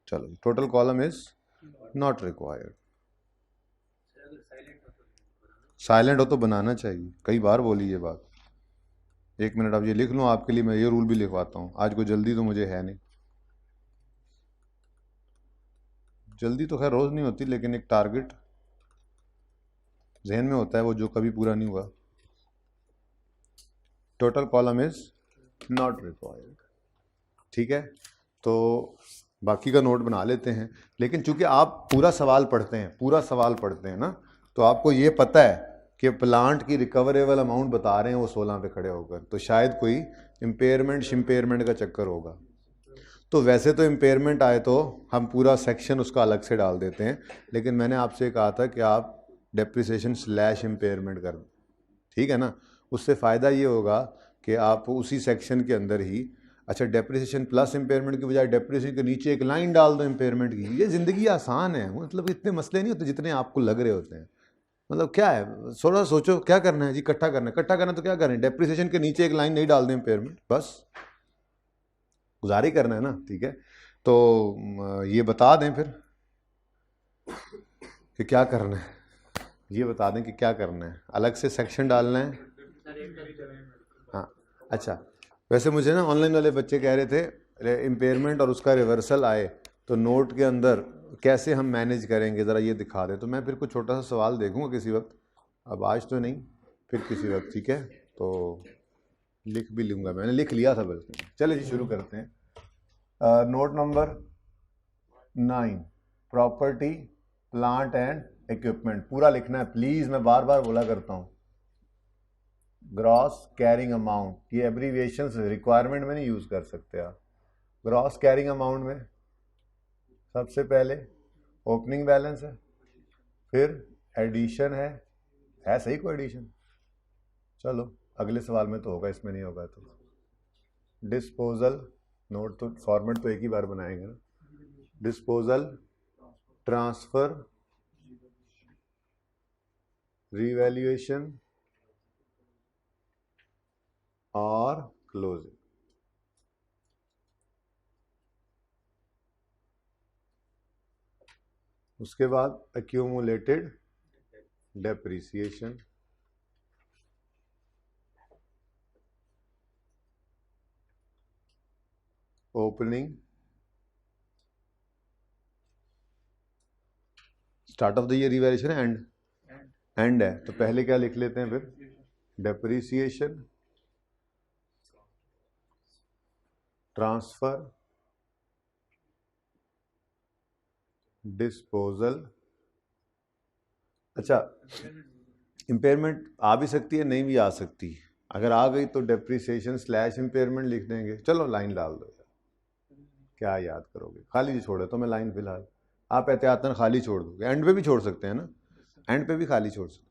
चलो, total column is not required. Silent हो तो बनाना चाहिए, कई बार बोली ये बात। एक मिनट, अब ये लिख लूँ आपके लिए, मैं ये रूल भी लिखवाता हूँ, आज कोई जल्दी तो मुझे है नहीं, जल्दी तो खैर रोज़ नहीं होती, लेकिन एक टारगेट जहन में होता है, वो जो कभी पूरा नहीं हुआ। Total column is not required, ठीक है। तो बाकी का नोट बना लेते हैं, लेकिन चूंकि आप पूरा सवाल पढ़ते हैं ना, तो आपको ये पता है कि प्लांट की रिकवरेबल अमाउंट बता रहे हैं वो 16 पे खड़े होकर, तो शायद कोई इम्पेयरमेंट का चक्कर होगा। तो वैसे तो इम्पेयरमेंट आए तो हम पूरा सेक्शन उसका अलग से डाल देते हैं, लेकिन मैंने आपसे कहा था कि आप डेप्रिसिएशन / इम्पेयरमेंट कर दें, ठीक है ना। उससे फ़ायदा ये होगा कि आप उसी सेक्शन के अंदर ही, अच्छा, डेप्रिसिएशन प्लस इम्पेयरमेंट की बजाय डेप्रिसिएशन के नीचे एक लाइन डाल दो इम्पेयरमेंट की। ये ज़िंदगी आसान है, मतलब इतने मसले नहीं होते जितने आपको लग रहे होते हैं। मतलब क्या है, थोड़ा सोचो क्या करना है जी, इकट्ठा करना तो क्या करें, डेप्रिसिएशन के नीचे एक लाइन नहीं डाल दें इम्पेयरमेंट, बस गुजारी करना है ना, ठीक है। तो ये बता दें फिर कि क्या करना है, ये बता दें कि क्या करना है, अलग से सेक्शन डालना है। हाँ, अच्छा, वैसे मुझे ना ऑनलाइन वाले बच्चे कह रहे थे इम्पेयरमेंट और उसका रिवर्सल आए तो नोट के अंदर कैसे हम मैनेज करेंगे, ज़रा ये दिखा दें। तो मैं फिर कुछ छोटा सा सवाल देखूंगा किसी वक्त, अब आज तो नहीं, फिर किसी वक्त, ठीक है। तो लिख भी लूँगा, मैंने लिख लिया था बल्कि। चलिए जी, शुरू करते हैं। Note number 9, property plant and equipment, पूरा लिखना है प्लीज़, मैं बार बार बोला करता हूँ। ग्रॉस कैरिंग अमाउंट, ये एब्रीविएशन रिक्वायरमेंट में नहीं यूज़ कर सकते आप। ग्रॉस कैरिंग अमाउंट में सबसे पहले ओपनिंग बैलेंस है, फिर एडिशन है सही कोई एडिशन, चलो अगले सवाल में तो होगा, इसमें नहीं होगा तो डिस्पोजल, नोट तो फॉर्मेट तो एक ही बार बनाएंगे ना, डिस्पोजल, ट्रांसफर, रीवैल्यूएशन और क्लोजिंग। उसके बाद accumulated depreciation, opening, start of the year revaluation है, एंड है, तो पहले क्या लिख लेते हैं फिर, डेप्रिसिएशन, ट्रांसफर, डिस्पोजल। अच्छा, इम्पेयरमेंट आ भी सकती है, नहीं भी आ सकती, अगर आ गई तो डेप्रिसिएशन / इम्पेयरमेंट लिख देंगे। चलो लाइन डाल दो, क्या याद करोगे, खाली छोड़े तो मैं लाइन फिलहाल, आप एहतियातन खाली छोड़ दोगे, एंड पे भी छोड़ सकते हैं ना, एंड पे भी खाली छोड़ सकते,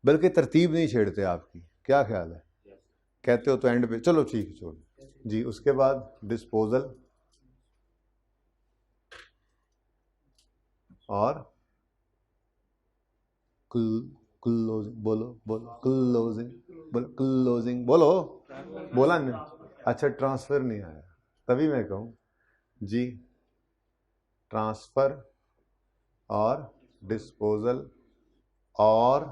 बल्कि तरतीब नहीं छेड़ते आपकी, क्या ख्याल है, कहते हो तो एंड पे, चलो ठीक है छोड़ जी। उसके बाद डिस्पोजल, और क्लोजिंग, बोलो बोलो, क्लोजिंग बोलो, क्लोजिंग बोलो, बोला नहीं, अच्छा ट्रांसफर नहीं आया, तभी मैं कहूँ जी, ट्रांसफर और डिस्पोजल और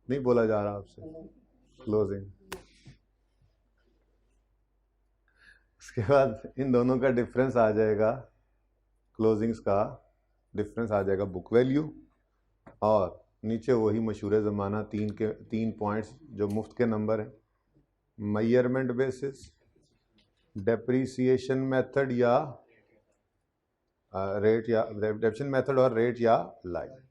नहीं बोला जा रहा आपसे, क्लोजिंग। उसके बाद इन दोनों का डिफरेंस आ जाएगा, क्लोजिंग्स का डिफरेंस आ जाएगा बुक वैल्यू, और नीचे वही मशहूर ज़माना तीन पॉइंट्स जो मुफ्त के नंबर हैं, मेजरमेंट बेसिस, डेप्रीसिएशन मेथड या रेट, या डेप्रीसिएशन मेथड और रेट या लाइफ।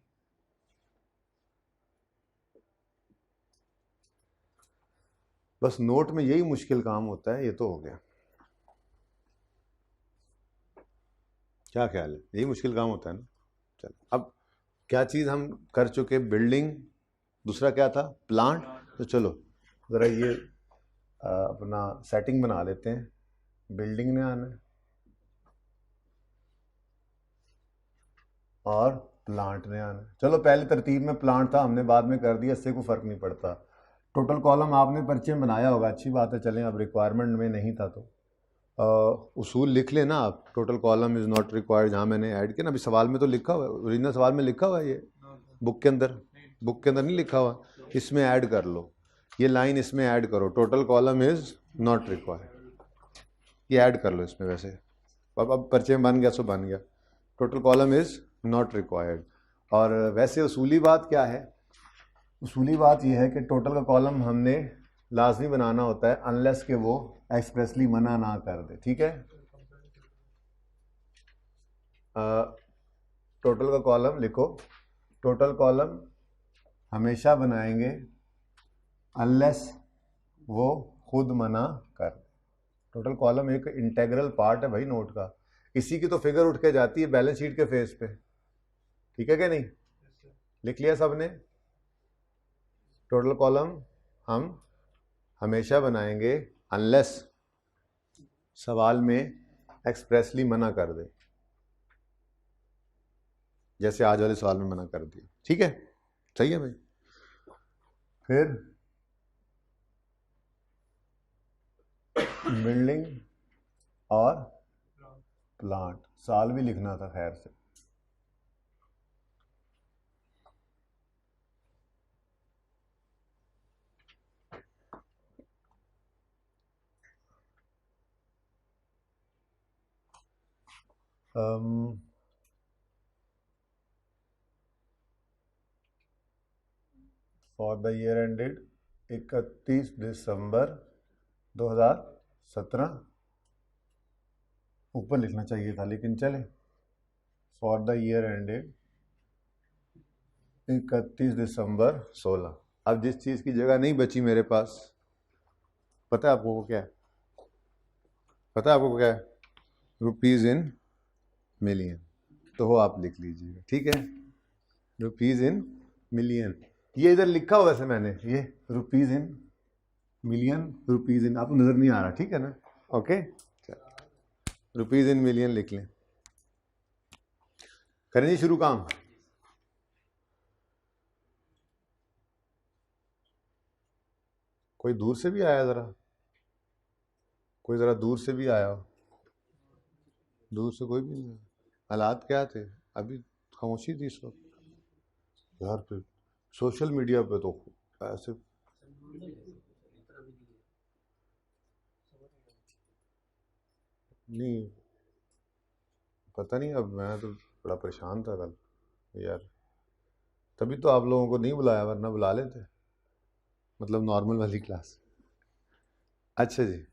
बस नोट में यही मुश्किल काम होता है, ये तो हो गया, क्या ख्याल है, यही मुश्किल काम होता है ना। चलो अब क्या चीज़ हम कर चुके, बिल्डिंग, दूसरा क्या था, प्लांट। तो चलो ज़रा ये अपना सेटिंग बना लेते हैं, बिल्डिंग ने आना है और प्लांट ने आना है। चलो पहले तरतीब में प्लांट था, हमने बाद में कर दिया, इससे कोई फ़र्क नहीं पड़ता। टोटल कॉलम आपने पर्चे में बनाया होगा, अच्छी बात है, चलें, अब रिक्वायरमेंट में नहीं था तो उसूल लिख लेना आप, total column is not required, जहाँ मैंने ऐड किया ना, अभी सवाल में तो लिखा हुआ है, ओरिजिनल सवाल में लिखा हुआ है, ये बुक के अंदर नहीं लिखा हुआ, इसमें ऐड कर लो, ये लाइन इसमें ऐड करो, total column is not required, ये ऐड कर लो इसमें। वैसे अब पर्चे में बन गया, सो बन गया, total column is not required. और वैसे उसूली बात क्या है, उसूली बात यह है कि टोटल का कॉलम हमने लाजमी बनाना होता है अनलेस के वो एक्सप्रेसली मना ना कर दे, ठीक है। टोटल का कॉलम लिखो, टोटल कॉलम हमेशा बनाएंगे अनलेस वो खुद मना कर। टोटल कॉलम एक इंटेग्रल पार्ट है भाई नोट का, इसी की तो फिगर उठ के जाती है बैलेंस शीट के फेस पे, ठीक है क्या नहीं, लिख लिया सबने। टोटल कॉलम हम हमेशा बनाएंगे अनलेस सवाल में एक्सप्रेसली मना कर दे, जैसे आज वाले सवाल में मना कर दिया, ठीक है, सही है भाई। फिर बिल्डिंग और प्लांट, साल भी लिखना था खैर से, फॉर द ईयर एंडेड 31 दिसंबर 2017, ऊपर लिखना चाहिए था लेकिन चले, फॉर द ईयर एंडेड 31 दिसंबर 16। अब जिस चीज़ की जगह नहीं बची मेरे पास, पता है आपको क्या है, पता है आपको क्या है, रुपीज़ इन मिलियन, तो वो आप लिख लीजिएगा, ठीक है, रुपीज़ इन मिलियन, ये इधर लिखा हुआ वैसे मैंने, ये rupees in million, rupees in, आपको नज़र नहीं आ रहा, ठीक है ना, ओके, रुपीज़ इन मिलियन लिख लें। करें जी शुरू काम। कोई दूर से भी आया, ज़रा कोई ज़रा दूर से भी आया हो, दूर से कोई भी नहीं, हालात क्या थे, अभी खामोशी थी इस वक्त यार, फिर सोशल मीडिया पे तो ऐसे नहीं, पता नहीं, अब मैं तो बड़ा परेशान था कल यार, तभी तो आप लोगों को नहीं बुलाया, वरना बुला लेते, मतलब नॉर्मल वाली क्लास। अच्छा जी,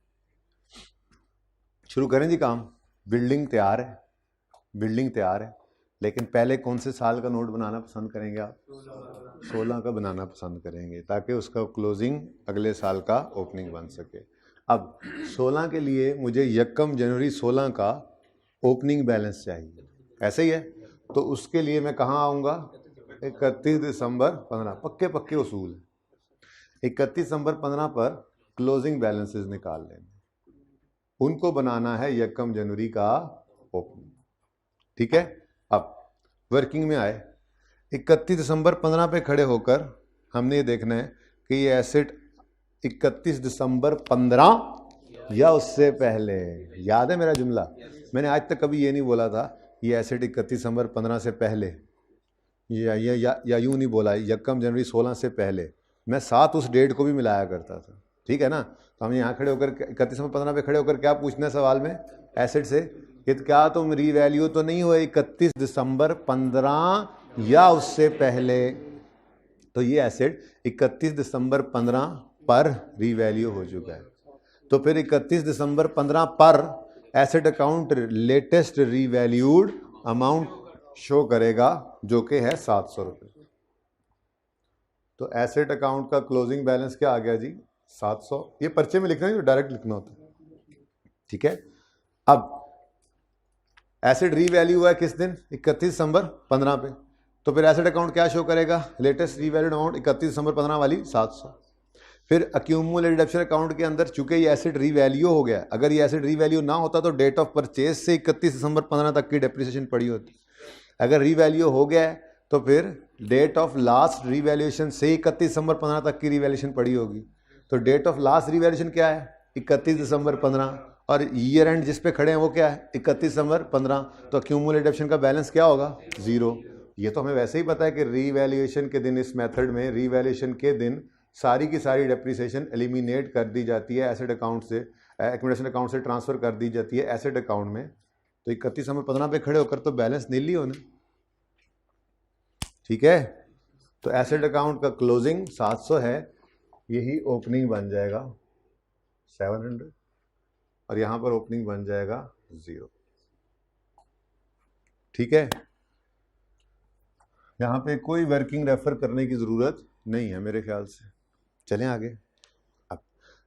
शुरू करें जी काम। बिल्डिंग तैयार है, बिल्डिंग तैयार है, लेकिन पहले कौन से साल का नोट बनाना पसंद करेंगे आप, 16 का बनाना पसंद करेंगे, ताकि उसका क्लोजिंग अगले साल का ओपनिंग बन सके। अब 16 के लिए मुझे 1 जनवरी 16 का ओपनिंग बैलेंस चाहिए, ऐसे ही है, तो उसके लिए मैं कहाँ आऊँगा, 31 दिसंबर 15, पक्के उसूल है, 31 दिसंबर 15 पर क्लोजिंग बैलेंसेस निकाल लेने, उनको बनाना है 1 जनवरी का ओपनिंग, ठीक है। अब वर्किंग में आए, 31 दिसंबर 15 पे खड़े होकर हमने ये देखना है कि ये एसेट 31 दिसंबर 15 या उससे पहले, याद है मेरा जुमला? मैंने आज तक कभी ये नहीं बोला था ये एसेट 31 दिसंबर 15 से पहले, या यूं नहीं बोला 1 जनवरी 16 से पहले, मैं साथ उस डेट को भी मिलाया करता था, ठीक है ना? तो हम यहाँ खड़े होकर 31 दिसंबर 15 पे खड़े होकर क्या पूछना है सवाल में एसेट से कि क्या तुम रीवैल्यू तो नहीं हुए 31 दिसंबर 15 या उससे पहले? तो ये एसेट 31 दिसंबर 15 पर रीवैल्यू हो चुका है। तो फिर 31 दिसंबर 15 पर asset account latest revalued amount show करेगा जो कि है 700 रुपये। तो एसेट अकाउंट का क्लोजिंग बैलेंस क्या आ गया जी? 700। ये पर्चे में लिखना है, डायरेक्ट लिखना होता है, ठीक है? अब एसेट रीवैल्यू हुआ है किस दिन? 31 दिसंबर 15 पे। तो फिर एसेट अकाउंट क्या शो करेगा? लेटेस्ट रीवैल्यूड अमाउंट 31 दिसंबर 15 वाली 700। फिर अक्यूमुलेटेड डिडक्शन अकाउंट के अंदर चूंकि ये एसेट रीवैल्यू हो गया, अगर ये एसेट रीवैल्यू ना होता तो डेट ऑफ परचेज से 31 दिसंबर 15 तक की डेप्रिसिएशन पड़ी होती। अगर रीवैल्यू हो गया है तो फिर डेट ऑफ लास्ट रीवैल्यूएशन से 31 दिसंबर 15 तक की रीवैल्यूएशन पड़ी होगी। तो डेट ऑफ लास्ट रीवैल्यूएशन क्या है? 31 दिसंबर 15। और ईयर एंड जिस पे खड़े हैं वो क्या है? 31 दिसंबर 15। तो अक्यूमुलेटेड डिडक्शन का बैलेंस क्या होगा? 0। ये तो हमें वैसे ही पता है कि रीवैल्यूएशन के दिन, इस मेथड में रीवैल्यूएशन के दिन सारी की सारी डेप्रिसिएशन एलिमिनेट कर दी जाती है एसेट अकाउंट से, एक्यूमुलेशन अकाउंट से ट्रांसफर कर दी जाती है एसेट अकाउंट में। तो 31 दिसंबर 15 पे खड़े होकर तो बैलेंस नील ही होना, ठीक है? तो एसेट अकाउंट का क्लोजिंग 700 है, यही ओपनिंग बन जाएगा 700 और यहां पर ओपनिंग बन जाएगा 0, ठीक है? यहां पे कोई वर्किंग रेफर करने की जरूरत नहीं है मेरे ख्याल से। चलें आगे। अब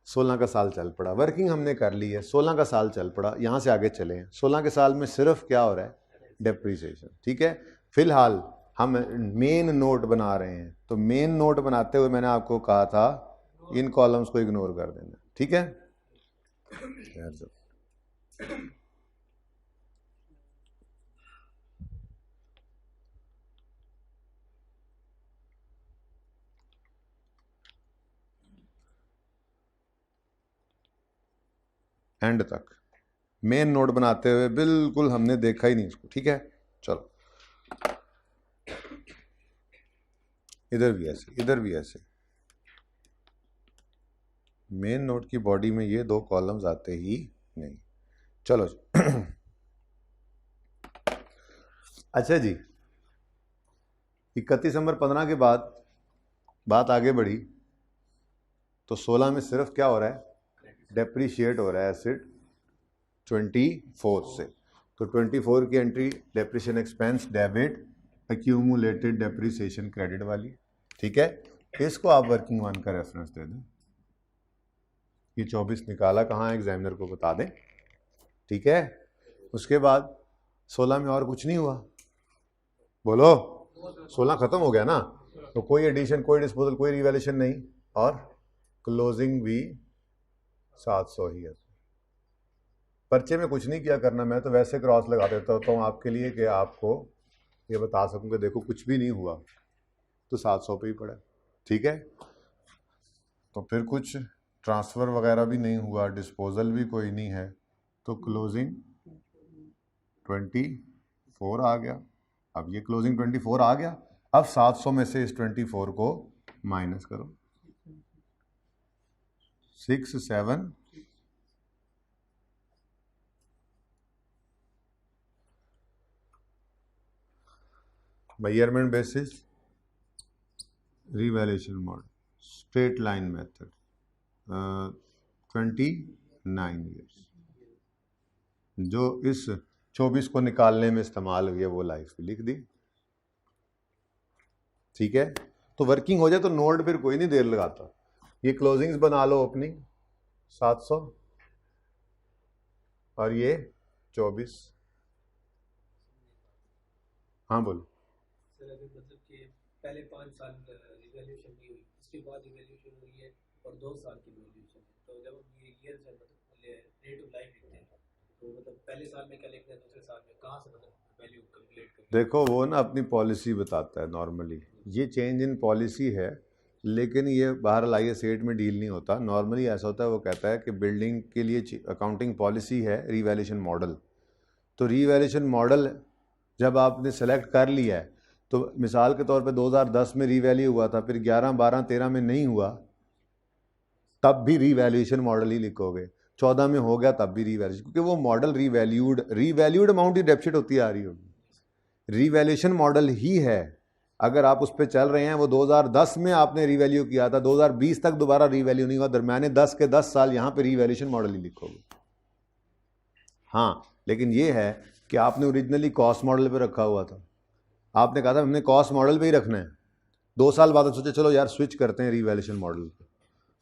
16 का साल चल पड़ा, वर्किंग हमने कर ली है, 16 का साल चल पड़ा, यहां से आगे चले हैं। 16 के साल में सिर्फ क्या हो रहा है? डेप्रीसिएशन, ठीक है? फिलहाल हम मेन नोट बना रहे हैं, तो मेन नोट बनाते हुए मैंने आपको कहा था इन कॉलम्स को इग्नोर कर देना, ठीक है? एंड तक मेन नोट बनाते हुए बिल्कुल हमने देखा ही नहीं इसको, ठीक है? चलो, इधर भी ऐसे, इधर भी ऐसे। मेन नोट की बॉडी में ये 2 कॉलम्स आते ही नहीं। चलो अच्छा जी, 31 दिसंबर 15 के बाद बात आगे बढ़ी तो 16 में सिर्फ क्या हो रहा है? डेप्रीशिएट हो रहा है एसेट 24 से। तो 24 की entry depreciation expense debit, accumulated depreciation credit वाली, ठीक है? इसको आप वर्किंग वन का रेफरेंस दे दें। ये 24 निकाला कहाँ है एग्जामिनर को बता दें, ठीक है? उसके बाद 16 में और कुछ नहीं हुआ, बोलो 16 खत्म हो गया ना? तो कोई एडिशन, कोई डिस्पोजल, कोई रिवैल्यूएशन नहीं, और क्लोजिंग भी 700 ही है। पर्चे में कुछ नहीं किया करना, मैं तो वैसे क्रॉस लगा देता होता हूँ आपके लिए कि आपको ये बता सकूँ कि देखो कुछ भी नहीं हुआ तो 700 पे ही पड़ा, ठीक है? तो फिर कुछ ट्रांसफ़र वगैरह भी नहीं हुआ, डिस्पोजल भी कोई नहीं है, तो क्लोजिंग 24 आ गया। अब ये क्लोजिंग 24 आ गया, अब 700 में से इस 24 को माइनस करो, 6 7 measurement basis revaluation model straight line method 29 years, जो इस 24 को निकालने में इस्तेमाल हुई है वो लाइफ भी लिख दी, ठीक है? तो वर्किंग हो जाए तो नोट फिर कोई नहीं देर लगाता, ये क्लोजिंग्स बना लो, ओपनिंग 700 और ये 24। हाँ बोलो। मतलब कि पहले 5 साल रिवैल्यूएशन नहीं हुई, इसके बाद रिवैल्यूएशन हुई है और 2 साल की रिवैल्यूएशन है, तो जब ये ईयर मतलब रेट ऑफ लाइफ लिखते हैं तो मतलब पहले साल में क्या लिखना है, दूसरे साल में कहाँ से मतलब वैल्यू कैलकुलेट करनी है? देखो वो ना अपनी पॉलिसी बताता है नॉर्मली, ये चेंज इन पॉलिसी है, लेकिन ये बहरहाल IS 8 में डील नहीं होता। नॉर्मली ऐसा होता है, वो कहता है कि बिल्डिंग के लिए अकाउंटिंग पॉलिसी है रीवैल्यूएशन मॉडल। तो रीवैल्यूएशन मॉडल जब आपने सेलेक्ट कर लिया है, तो मिसाल के तौर पे 2010 में रीवैल्यू हुआ था, फिर 11, 12, 13 में नहीं हुआ, तब भी रीवैल्यूएशन मॉडल ही लिखोगे। 14 में हो गया तब भी रीवैल्यूएशन, क्योंकि वो मॉडल रीवैल्यूड अमाउंट ही डेप्सिट होती आ रही होगी। रीवैल्यूएशन मॉडल ही है, अगर आप उस पर चल रहे हैं, वो 2010 में आपने रीवैल्यू किया था, 2020 तक दोबारा रीवैल्यू नहीं हुआ, दरमियाने 10 के 10 साल यहाँ पे रीवैल्यूएशन मॉडल ही लिखोगे। हाँ, लेकिन ये है कि आपने ओरिजिनली कॉस्ट मॉडल पे रखा हुआ था, आपने कहा था हमने कॉस्ट मॉडल पे ही रखना है, 2 साल बाद सोचे चलो यार स्विच करते हैं रीवैल्यूएशन मॉडल पे।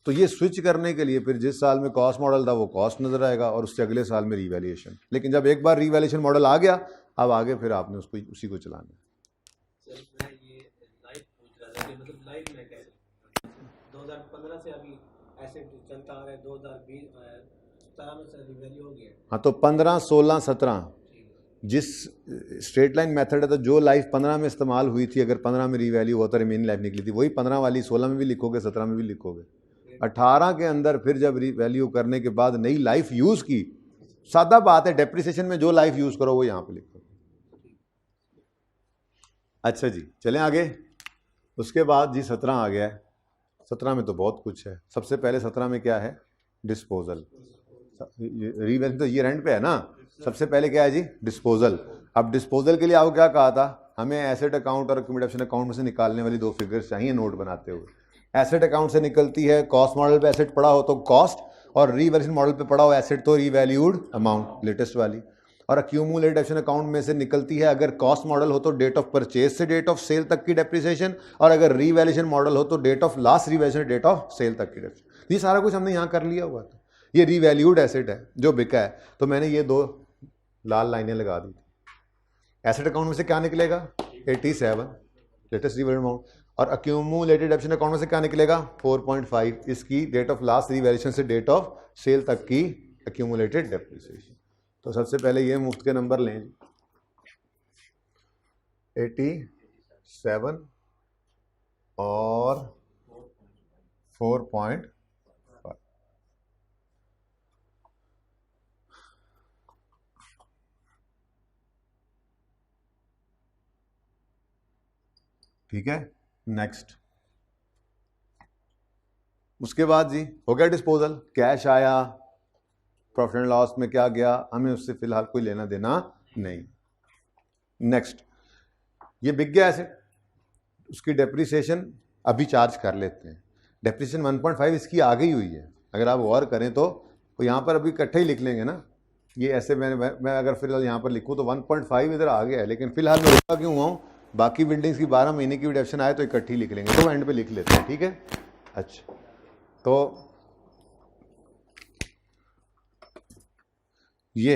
तो ये स्विच करने के लिए फिर जिस साल में कॉस्ट मॉडल था वो कॉस्ट नजर आएगा, और उससे अगले साल में रीवैल्यूएशन। लेकिन जब एक बार रीवैल्यूएशन मॉडल आ गया, अब आगे फिर आपने उसको उसी को चलाना है। सर मैं ये लाइफ पूछ रहा था कि मतलब लाइफ में क्या 2015 से अभी ऐसे चलता आ रहा है, 2020 17 में से रिवैल्यू हो गया। हाँ, तो 15, 16, 17 जिस स्ट्रेट लाइन मेथड है, तो जो लाइफ 15 में इस्तेमाल हुई थी, अगर 15 में रीवैल्यू हुआ तो रिमेनिंग लाइफ निकली थी, वही 15 वाली 16 में भी लिखोगे, 17 में भी लिखोगे। 18 के अंदर फिर जब रीवैल्यू करने के बाद नई लाइफ यूज़ की, सादा बात है, डेप्रिसिएशन में जो लाइफ यूज़ करो वो यहाँ पे लिखो। अच्छा जी, चलें आगे। उसके बाद जी 17 आ गया है। 17 में तो बहुत कुछ है। सबसे पहले 17 में क्या है? डिस्पोजल। रीवैल्यू तो ईयर एंड पे है ना। सबसे पहले क्या है जी? डिस्पोजल। अब डिस्पोजल के लिए आपको क्या कहा था? हमें एसेट अकाउंट और एक्यूमुलेशन अकाउंट में से निकालने वाली 2 फिगर्स चाहिए नोट बनाते हुए। एसेट अकाउंट से निकलती है, कॉस्ट मॉडल पे एसेट पड़ा हो तो कॉस्ट, और रीवैल्यूएशन मॉडल पे पड़ा हो एसेट तो रीवैल्यूड अमाउंट, लेटेस्ट वाली। और अक्यूमुलेटेड एक्शन अकाउंट में से निकलती है, अगर कॉस्ट मॉडल हो तो डेट ऑफ परचेज से डेट ऑफ सेल तक की डेप्रिसिएशन, और अगर रीवैल्यूएशन मॉडल हो तो date of last revaluation date of sale तक की डेप्रिसिएशन। ये सारा कुछ हमने यहाँ कर लिया हुआ था। ये रीवैल्यूड एसेट है जो बिका है, तो मैंने ये 2 लाल लाइनें लगा दी थी। एसेट अकाउंट में से क्या निकलेगा? 87 लेटेस्ट रीवैल्यूड अमाउंट, और अक्यूमुलेटेड एक्शन अकाउंट में से क्या निकलेगा? 4.5 इसकी डेट ऑफ लास्ट रीवैल्यूएशन से डेट ऑफ सेल तक की अक्यूमुलेटेड डेप्रिसिएशन। तो सबसे पहले ये मुफ्त के नंबर लें, 87 और 4.5। ठीक है, नेक्स्ट। उसके बाद जी हो गया डिस्पोजल, कैश आया, प्रॉफिट एंड लॉस में क्या गया, हमें उससे फिलहाल कोई लेना देना नहीं। नेक्स्ट, ये बिक गया एसेट, उसकी डेप्रिसिएशन अभी चार्ज कर लेते हैं। डेप्रिसिएशन 1.5 इसकी आ गई हुई है। अगर आप गौर करें तो यहाँ पर अभी इकट्ठे ही लिख लेंगे ना, ये ऐसे मैं अगर फिलहाल यहाँ पर लिखूँ तो 1.5 इधर आ गया है, लेकिन फिलहाल मैं रुका क्यों हुआ हूँ? बाकी बिल्डिंग्स की 12 महीने की डेप्रिसिएशन आए तो इकट्ठी लिख लेंगे, तो एंड पे लिख लेते हैं, ठीक है। अच्छा, तो ये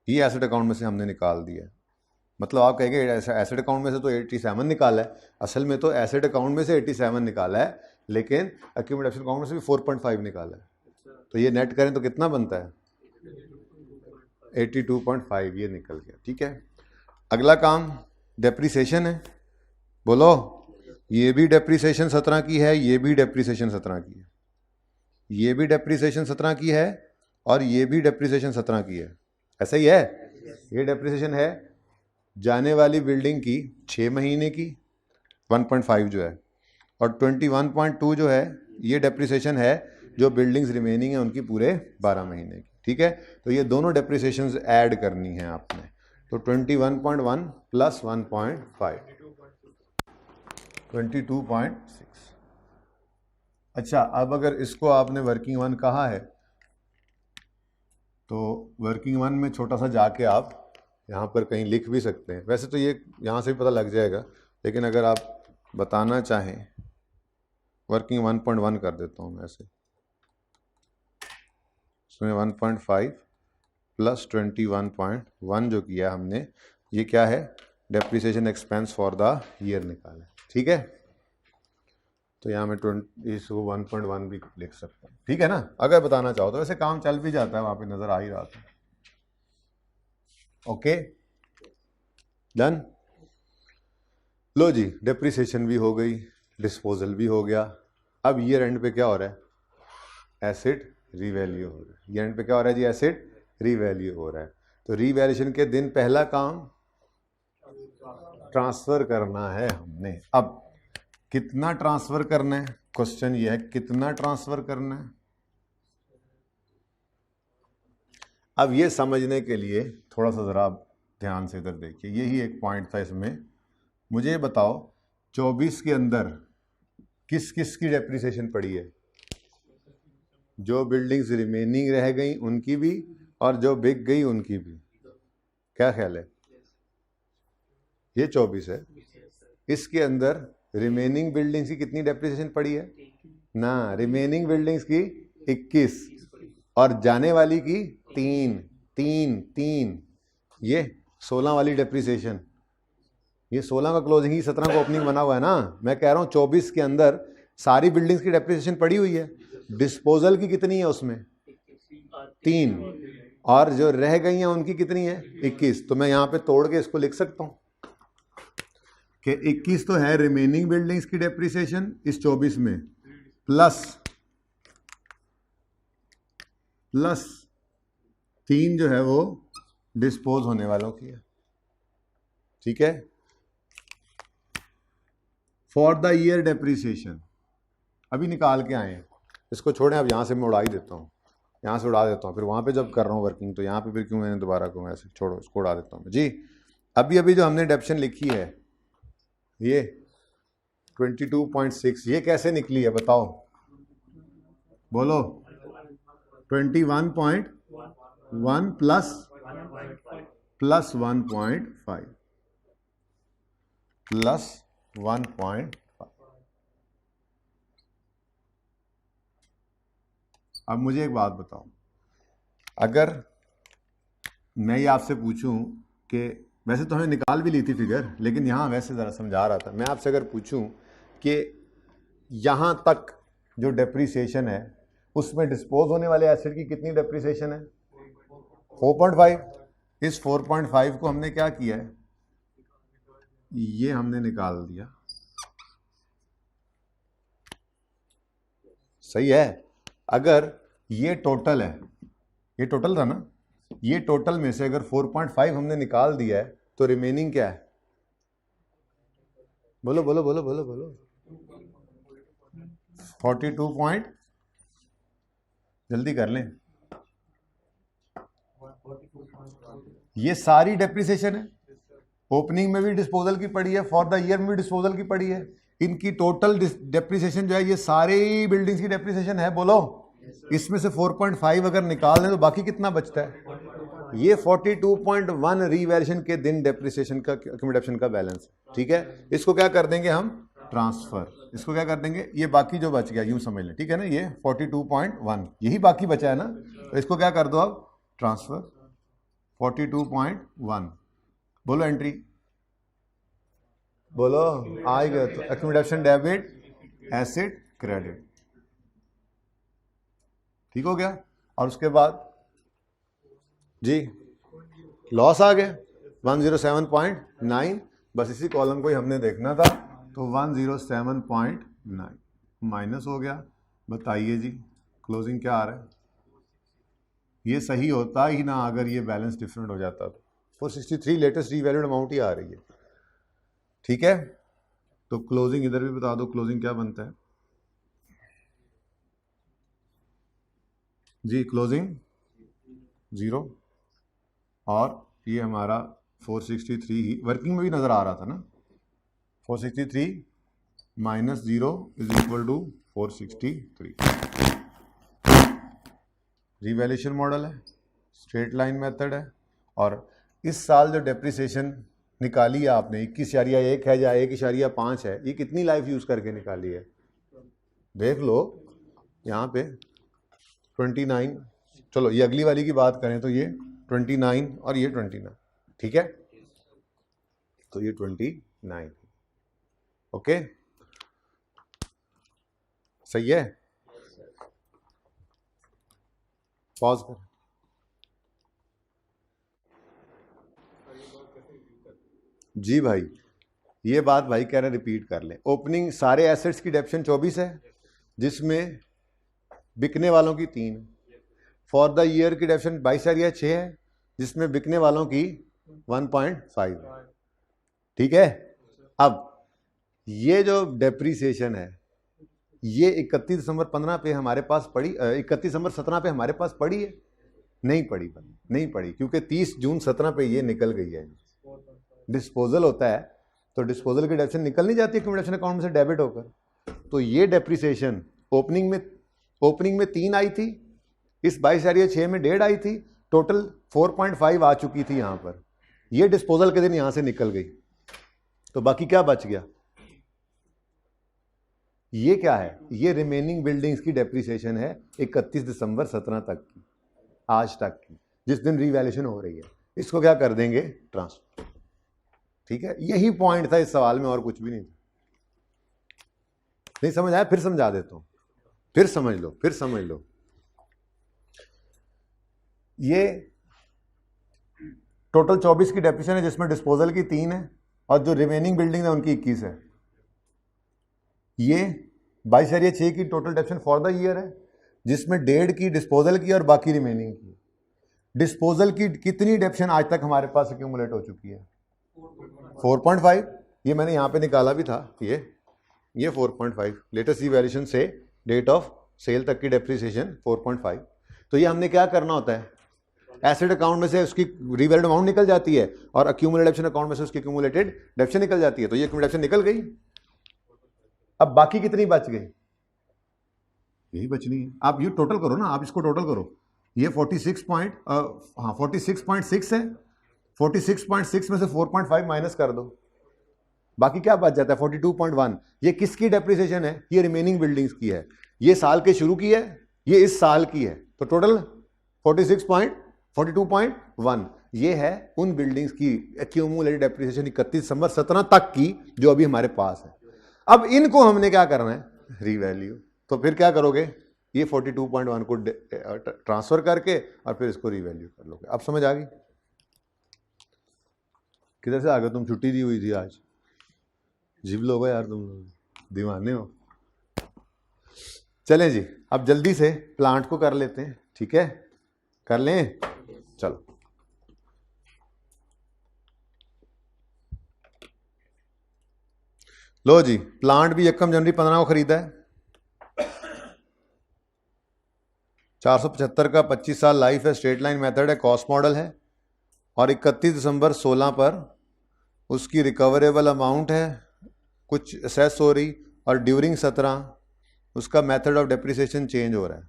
एसेट अकाउंट में से हमने निकाल दिया। मतलब आप कहेंगे एसेट अकाउंट में से तो 87 निकाला है, असल में तो एसेट अकाउंट में से 87 निकाला है, लेकिन एक्यूमुलेशन अकाउंट में से भी 4.5 निकाला है। तो ये नेट करें तो कितना बनता है? 82.5 ये निकल गया, ठीक है। अगला काम डेप्रिसिएशन है। बोलो, ये भी डेप्रिसिएशन 17 की है, ये भी डेप्रिसिएशन 17 की है, ये भी डेप्रिसिएशन 17 की है, और ये भी डेप्रिसिएशन 17 की है। ऐसा ही है। ये डेप्रिसिएशन है जाने वाली बिल्डिंग की 6 महीने की 1.5 जो है, और 21.2 जो है ये डेप्रिसिएशन है जो बिल्डिंग्स रिमेनिंग है उनकी पूरे 12 महीने की, ठीक है। तो ये दोनों डेप्रिसिएशंस ऐड करनी है आपने। तो 21.1 प्लस 1.5 22.6। अच्छा, अब अगर इसको आपने वर्किंग 1 कहा है तो वर्किंग 1 में छोटा सा जाके आप यहाँ पर कहीं लिख भी सकते हैं। वैसे तो ये यहाँ से भी पता लग जाएगा, लेकिन अगर आप बताना चाहें, वर्किंग 1.1 कर देता हूँ मैं ऐसे, इसमें 1.5 प्लस 21.1 जो किया हमने, ये क्या है? Depreciation expense for the year निकाला, ठीक है। तो यहाँ मैं 1.1 भी लिख सकता हूँ, ठीक है ना, अगर बताना चाहो तो। वैसे काम चल भी जाता है, वहाँ पे नज़र आ ही रहा था। Okay done. लो जी, डेप्रिसिएशन भी हो गई, डिस्पोजल भी हो गया। अब ईयर एंड पे क्या हो रहा है? एसेट रीवैल्यू हो रहा है। ईयर एंड पे क्या हो रहा है जी? एसेट रीवैल्यू हो रहा है। तो रीवैल्यूएशन के दिन पहला काम ट्रांसफर करना है हमने। अब कितना ट्रांसफर करना है? क्वेश्चन ये है, कितना ट्रांसफर करना है? अब ये समझने के लिए थोड़ा सा ज़रा ध्यान से इधर देखिए, यही एक पॉइंट था इसमें। मुझे बताओ 24 के अंदर किस किस की डेप्रिसिएशन पड़ी है? जो बिल्डिंग्स रिमेनिंग रह गई उनकी भी, और जो बिक गई उनकी भी। क्या ख्याल है? ये 24 है। इसके अंदर रिमेनिंग बिल्डिंग्स की कितनी डेप्रिसिएशन पड़ी है ना? रिमेनिंग बिल्डिंग्स की 21 और जाने वाली की 3। ये 16 वाली डेप्रिसिएशन। ये 16 का क्लोजिंग ही 17 का ओपनिंग बना हुआ है ना। मैं कह रहा हूँ 24 के अंदर सारी बिल्डिंग्स की डेप्रिसिएशन पड़ी हुई है। डिस्पोजल की कितनी है उसमें? 3, और जो रह गई हैं उनकी कितनी है? 21। तो मैं यहाँ पे तोड़ के इसको लिख सकता हूँ कि 21 तो है रिमेनिंग बिल्डिंग्स की डेप्रिसिएशन इस 24 में, प्लस 3 जो है वो डिस्पोज होने वालों की है। ठीक है। फॉर द ईयर डेप्रिसिएशन अभी निकाल के आए हैं, इसको छोड़ें। अब यहाँ से मैं उड़ा ही देता हूँ, यहाँ से उड़ा देता हूँ, फिर वहाँ पे जब कर रहा हूँ वर्किंग तो यहाँ पे फिर क्यों मैंने दोबारा कहूँ ऐसे, छोड़ो इसको उड़ा देता हूँ जी। अभी जो हमने डेप्शन लिखी है ये 22.6, ये कैसे निकली है बताओ? बोलो। 21.1 प्लस 1.5 प्लस 1.5। अब मुझे एक बात बताओ, अगर मैं ये आपसे पूछूं कि वैसे तो हमें निकाल भी ली थी फिगर, लेकिन यहाँ वैसे ज़रा समझा रहा था, मैं आपसे अगर पूछूं कि यहाँ तक जो डेप्रिसिएशन है उसमें डिस्पोज होने वाले एसेट की कितनी डेप्रिसिएशन है? 4.5। इस 4.5 को हमने क्या किया है? ये हमने निकाल दिया। सही है। अगर ये टोटल है, ये टोटल था ना, ये टोटल में से अगर 4.5 हमने निकाल दिया है तो रिमेनिंग क्या है? बोलो बोलो बोलो बोलो बोलो। 42 पॉइंट, जल्दी कर लें। ये सारी डेप्रिसिएशन है, ओपनिंग में भी डिस्पोजल की पड़ी है, फॉर द ईयर में भी डिस्पोजल की पड़ी है। इनकी टोटल डेप्रिसिएशन जो है ये सारी बिल्डिंग्स की डेप्रिसिएशन है। बोलो, इसमें से 4.5 अगर निकाल दें तो बाकी कितना बचता है? ये 42.1 रीवैल्यूएशन के दिन डेप्रिसिएशन का एक्यूमुलेशन का बैलेंस। ठीक है, इसको क्या कर देंगे हम? ट्रांसफर। इसको क्या कर देंगे? ये बाकी जो बच गया यूं समझ लें, ठीक है ना, ये 42.1 यही बाकी बचा है ना, तो इसको क्या कर दो अब? ट्रांसफर 42.1। बोलो एंट्री, बोलो आ गया। तो एक्यूमुलेशन डेबिट, एसेट क्रेडिट, ठीक हो गया। और उसके बाद जी लॉस आ गया 107.9, बस इसी कॉलम को ही हमने देखना था, तो 107.9 माइनस हो गया। बताइए जी क्लोजिंग क्या आ रहा है? ये सही होता ही ना अगर ये बैलेंस डिफरेंट हो जाता तो। 463 लेटेस्ट रीवैल्यूड अमाउंट ही आ रही है। ठीक है, तो क्लोजिंग इधर भी बता दो, क्लोजिंग क्या बनता है जी? क्लोजिंग 0, और ये हमारा 463 ही वर्किंग में भी नज़र आ रहा था ना। 463 minus 0 is equal to 463। Revaluation model है, स्ट्रेट लाइन मेथड है, और इस साल जो डेप्रिसिएशन निकाली है आपने 21.1 है या 1.5 है, ये कितनी लाइफ यूज़ करके निकाली है? देख लो यहाँ पे 29। चलो ये अगली वाली की बात करें तो ये 29 और ये 29, ठीक है, तो ये 29। ओके, सही है, पॉज कर। जी भाई, ये बात भाई कह रहे हैं, रिपीट कर लें। ओपनिंग सारे एसेट्स की डेप्शन 24 है, जिसमें बिकने वालों की 3 है। फॉर द ईयर की डेप्शन 22,6 है, जिसमें बिकने वालों की 1.5 है। ठीक है, अब ये जो डेप्रीसिएशन है ये 31 दिसंबर 15 पे हमारे पास पड़ी, 31 दिसंबर 17 पे हमारे पास पड़ी है? नहीं पड़ी, नहीं पड़ी, क्योंकि 30 जून 17 पे ये निकल गई है। डिस्पोजल होता है तो डिस्पोजल की डेप्शन निकल नहीं जाती एक्यूमुलेशन अकाउंट में से डेबिट होकर। तो ये डेप्रीसिएशन ओपनिंग में 3 आई थी, इस 22,6 में 1.5 आई थी, टोटल 4.5 आ चुकी थी यहां पर। ये डिस्पोजल के दिन यहां से निकल गई, तो बाकी क्या बच गया? ये क्या है? ये रिमेनिंग बिल्डिंग्स की डेप्रीसिएशन है 31 दिसंबर 17 तक की, आज तक की, जिस दिन रीवैल्यूएशन हो रही है। इसको क्या कर देंगे? ट्रांसफर। ठीक है, यही पॉइंट था इस सवाल में, और कुछ भी नहीं था। नहीं समझ आया? फिर समझा देता हूं, फिर समझ लो। ये टोटल 24 की डेप्रीसिएशन है, जिसमें डिस्पोजल की 3 है और जो रिमेनिंग बिल्डिंग है उनकी 21 है। ये 22,6 की total depreciation for the year है, जिसमें 1.5 की डिस्पोजल की और बाकी रिमेनिंग की। डिस्पोजल की कितनी डेप्रीसिएशन आज तक हमारे पास एक्यूमुलेट हो चुकी है? 4.5। ये मैंने यहां पे निकाला भी था, ये 4.5 लेटेस्ट रिवैल्यूएशन से डेट ऑफ सेल तक की डेप्रीसिएशन 4.5। तो ये हमने क्या करना होता है? एसेट अकाउंट में से उसकी रिवैल्यूड अमाउंट निकल जाती है और एक्यूमुलेटेड डेप्रीसिएशन अकाउंट में से उसकी एक्यूमुलेटेड डेप्रीसिएशन निकल जाती है। तो ये एक्यूमुलेटेड निकल गई। अब बाकी कितनी बच गई? यही बचनी है। आप ये टोटल करो ना, आप इसको टोटल करो। ये 46.6 है, 46.6 में से 4.5 माइनस कर दो, बाकी क्या बच जाता है? 42.1। ये किसकी डेप्रीसिएशन है? ये रिमेनिंग बिल्डिंग्स की है। ये साल के शुरू की है, ये इस साल की है, तो टोटल 42.1 ये है उन बिल्डिंग्स की एक्यूमुलेटेड डेप्रीसिएशन 31 दिसंबर 17 तक की, जो अभी हमारे पास है। अब इनको हमने क्या करना है? रीवैल्यू। तो फिर क्या करोगे? ये 42.1 को ट्रांसफर करके और फिर इसको रीवैल्यू कर लोगे। अब समझ आ गई? किधर से आ गए तुम? छुट्टी दी हुई थी आज, जिब लोग यार, तुम लोग दीवाने हो। चलें जी, अब जल्दी से प्लांट को कर लेते हैं। ठीक है, कर लें, चलो। लो जी, प्लांट भी 1 जनवरी 15 को खरीदा है, 475 का 25 साल लाइफ है, स्ट्रेट लाइन मेथड है, कॉस्ट मॉडल है, और 31 दिसंबर 16 पर उसकी रिकवरेबल अमाउंट है कुछ असेस हो रही, और ड्यूरिंग 17 उसका मेथड ऑफ डेप्रिसिएशन चेंज हो रहा है।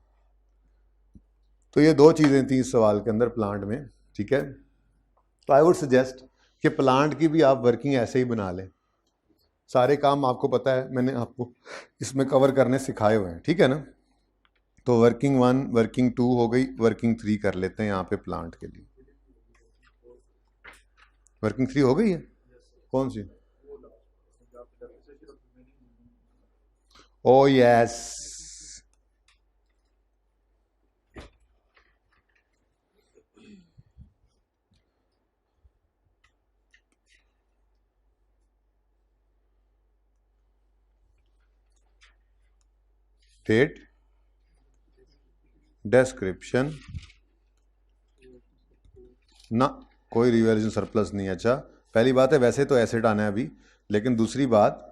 तो ये 2 चीज़ें थी इस सवाल के अंदर प्लांट में। ठीक है, तो आई वुड सजेस्ट कि प्लांट की भी आप वर्किंग ऐसे ही बना लें। सारे काम आपको पता है, मैंने आपको इसमें कवर करने सिखाए हुए हैं। ठीक है ना? तो वर्किंग 1, वर्किंग 2 हो गई, वर्किंग 3 कर लेते हैं यहाँ पे प्लांट के लिए। वर्किंग 3 हो गई है? कौन सी? ओ यस, डेट, डिस्क्रिप्शन ना, कोई रिवैल्यूएशन सरप्लस नहीं। अच्छा, पहली बात है वैसे तो एसेट आना है अभी, लेकिन दूसरी बात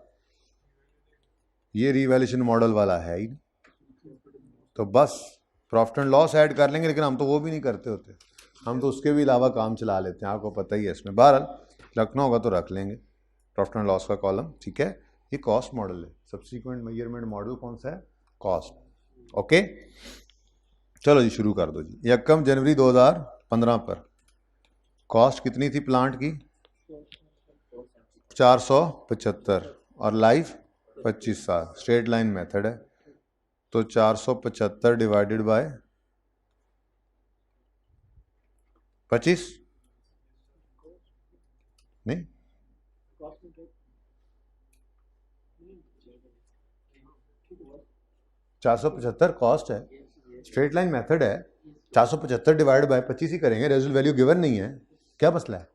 ये रिवैल्यूएशन मॉडल वाला है ही, तो बस प्रॉफिट एंड लॉस ऐड कर लेंगे, लेकिन हम तो वो भी नहीं करते होते, हम तो उसके भी अलावा काम चला लेते हैं, आपको पता ही है। इसमें बहरहाल रखना होगा तो रख लेंगे प्रॉफिट एंड लॉस का कॉलम। ठीक है, ये कॉस्ट मॉडल है, सब्सिक्वेंट मेजरमेंट मॉडल कौन सा है? कॉस्ट। ओके, चलो जी शुरू कर दो जी। 1 जनवरी 2015 पर कॉस्ट कितनी थी प्लांट की? 475, और लाइफ 25 साल, स्ट्रेट लाइन मेथड है, तो 475 डिवाइडेड बाय 25, नहीं 475 कॉस्ट है, स्ट्रेट लाइन मेथड है, 475 डिवाइड बाय 25 ही करेंगे, रेजुअल वैल्यू गिवन नहीं है, क्या मसला है?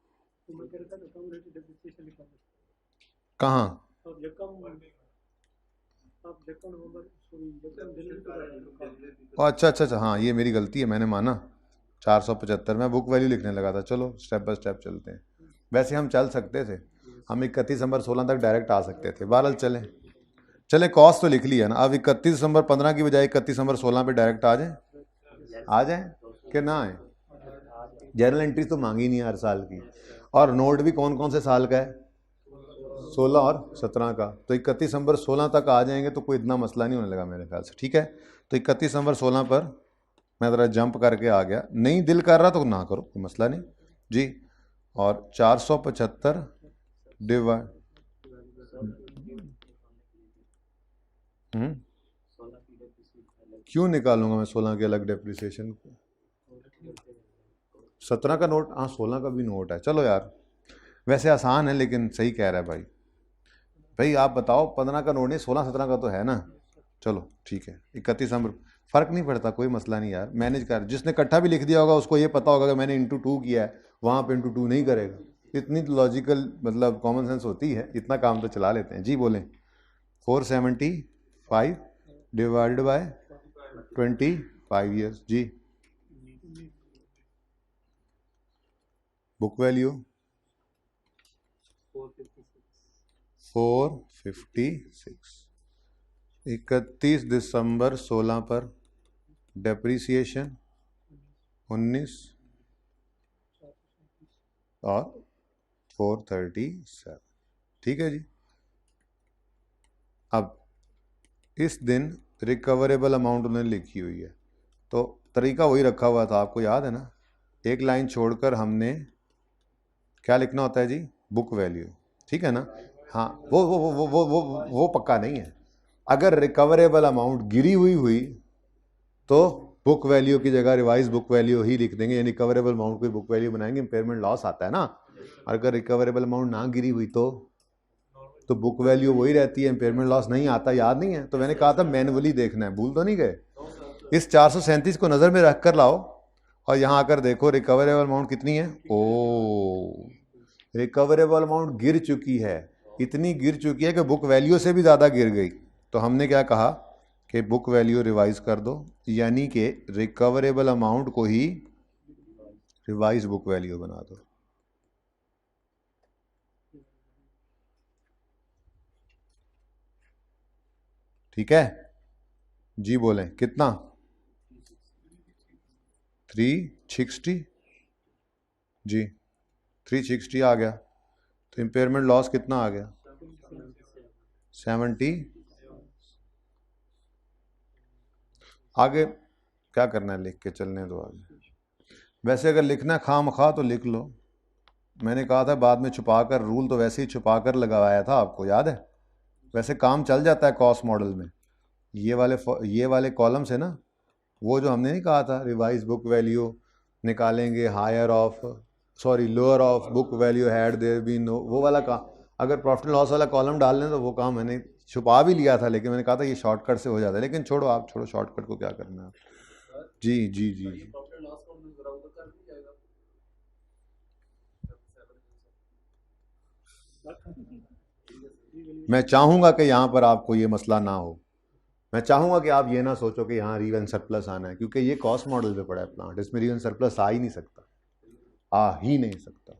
कहाँ? अच्छा अच्छा अच्छा, हाँ ये मेरी गलती है, मैंने माना 475, मैं बुक वैल्यू लिखने लगा था। चलो स्टेप बाय स्टेप चलते हैं। वैसे हम चल सकते थे, हम 31 दिसंबर 16 तक डायरेक्ट आ सकते थे। बहरहाल चले चले, कॉस्ट तो लिख लिया ना। अब 31 दिसंबर 15 की बजाय 31 दिसंबर 16 पे डायरेक्ट आ जाए कि ना आए? जर्नल एंट्री तो मांगी नहीं हर साल की, और नोट भी कौन कौन से साल का है? 16 और 17 का। तो 31 दिसंबर 16 तक आ जाएंगे तो कोई इतना मसला नहीं होने लगा मेरे ख्याल से। ठीक है, तो 31 दिसंबर 16 पर मैं ज़रा जंप करके आ गया, नहीं दिल कर रहा तो ना करो, कोई मसला नहीं जी। और 475 डिवाइड क्यों निकालूंगा मैं 16 के अलग डेप्रिसिएशन को? 17 का नोट, हाँ 16 का भी नोट है। चलो यार, वैसे आसान है लेकिन सही कह रहा है भाई। भाई आप बताओ, 15 का नोट नहीं, 16-17 का तो है ना। चलो ठीक है, 31 दिसंबर, फ़र्क नहीं पड़ता, कोई मसला नहीं यार, मैनेज कर। जिसने इकट्ठा भी लिख दिया होगा उसको ये पता होगा कि मैंने इंटू 2 किया है, वहाँ पे इंटू 2 नहीं करेगा। इतनी लॉजिकल मतलब कॉमन सेंस होती है, इतना काम तो चला लेते हैं जी। बोलें 475 डिवाइडेड बाय 25 ईयर्स जी। Book value 456। 31 दिसंबर 16 पर डेप्रीसिएशन 19 और 437। ठीक है जी। अब इस दिन रिकवरेबल अमाउंट उन्होंने लिखी हुई है, तो तरीका वही रखा हुआ था, आपको याद है ना। एक लाइन छोड़कर हमने क्या लिखना होता है जी? Book value. ठीक है ना। हाँ, वो पक्का नहीं है। अगर रिकवरेबल अमाउंट गिरी हुई तो बुक वैल्यू की जगह रिवाइज बुक वैल्यू ही लिख देंगे, यानी रिकवरेबल अमाउंट को बुक वैल्यू बनाएंगे, इम्पेयरमेंट लॉस आता है ना। अगर रिकवरेबल अमाउंट ना गिरी हुई तो बुक वैल्यू वही रहती है, इम्पेयरमेंट लॉस नहीं आता। याद नहीं है? तो मैंने कहा था मैनुअली देखना है, भूल तो नहीं गए? इस 437 को नज़र में रख कर लाओ और यहाँ आकर देखो रिकवरेबल अमाउंट कितनी है। ओ, रिकवरेबल अमाउंट गिर चुकी है, इतनी गिर चुकी है कि बुक वैल्यू से भी ज़्यादा गिर गई। तो हमने क्या कहा कि बुक वैल्यू रिवाइज कर दो, यानी कि रिकवरेबल अमाउंट को ही रिवाइज बुक वैल्यू बना दो। ठीक है जी। बोलें कितना? 360 जी, 360 आ गया। तो इम्पेयरमेंट लॉस कितना आ गया? 70। आगे क्या करना है, लिख के चलने दो आगे। वैसे अगर लिखना खामखा तो लिख लो, मैंने कहा था बाद में छुपा कर, रूल तो वैसे ही छुपा कर लगाया था, आपको याद है। वैसे काम चल जाता है कॉस्ट मॉडल में। ये वाले कॉलम से ना, वो जो हमने नहीं कहा था रिवाइज बुक वैल्यू निकालेंगे, higher of lower of book value had there been no, वो वाला काम। अगर प्रॉफिट लॉस वाला कॉलम डाल लें तो वो काम मैंने छुपा भी लिया था, लेकिन मैंने कहा था ये शॉर्टकट से हो जाता है। लेकिन छोड़ो, आप छोड़ो शॉर्टकट को, क्या करना है। जी जी जी जी। मैं चाहूँगा कि यहाँ पर आपको ये मसला ना हो। मैं चाहूँगा कि आप ये ना सोचो कि यहाँ रीवन सरप्लस आना है, क्योंकि ये कॉस्ट मॉडल पे पड़ा है प्लांट, इसमें रीवन सरप्लस आ ही नहीं सकता, आ ही नहीं सकता।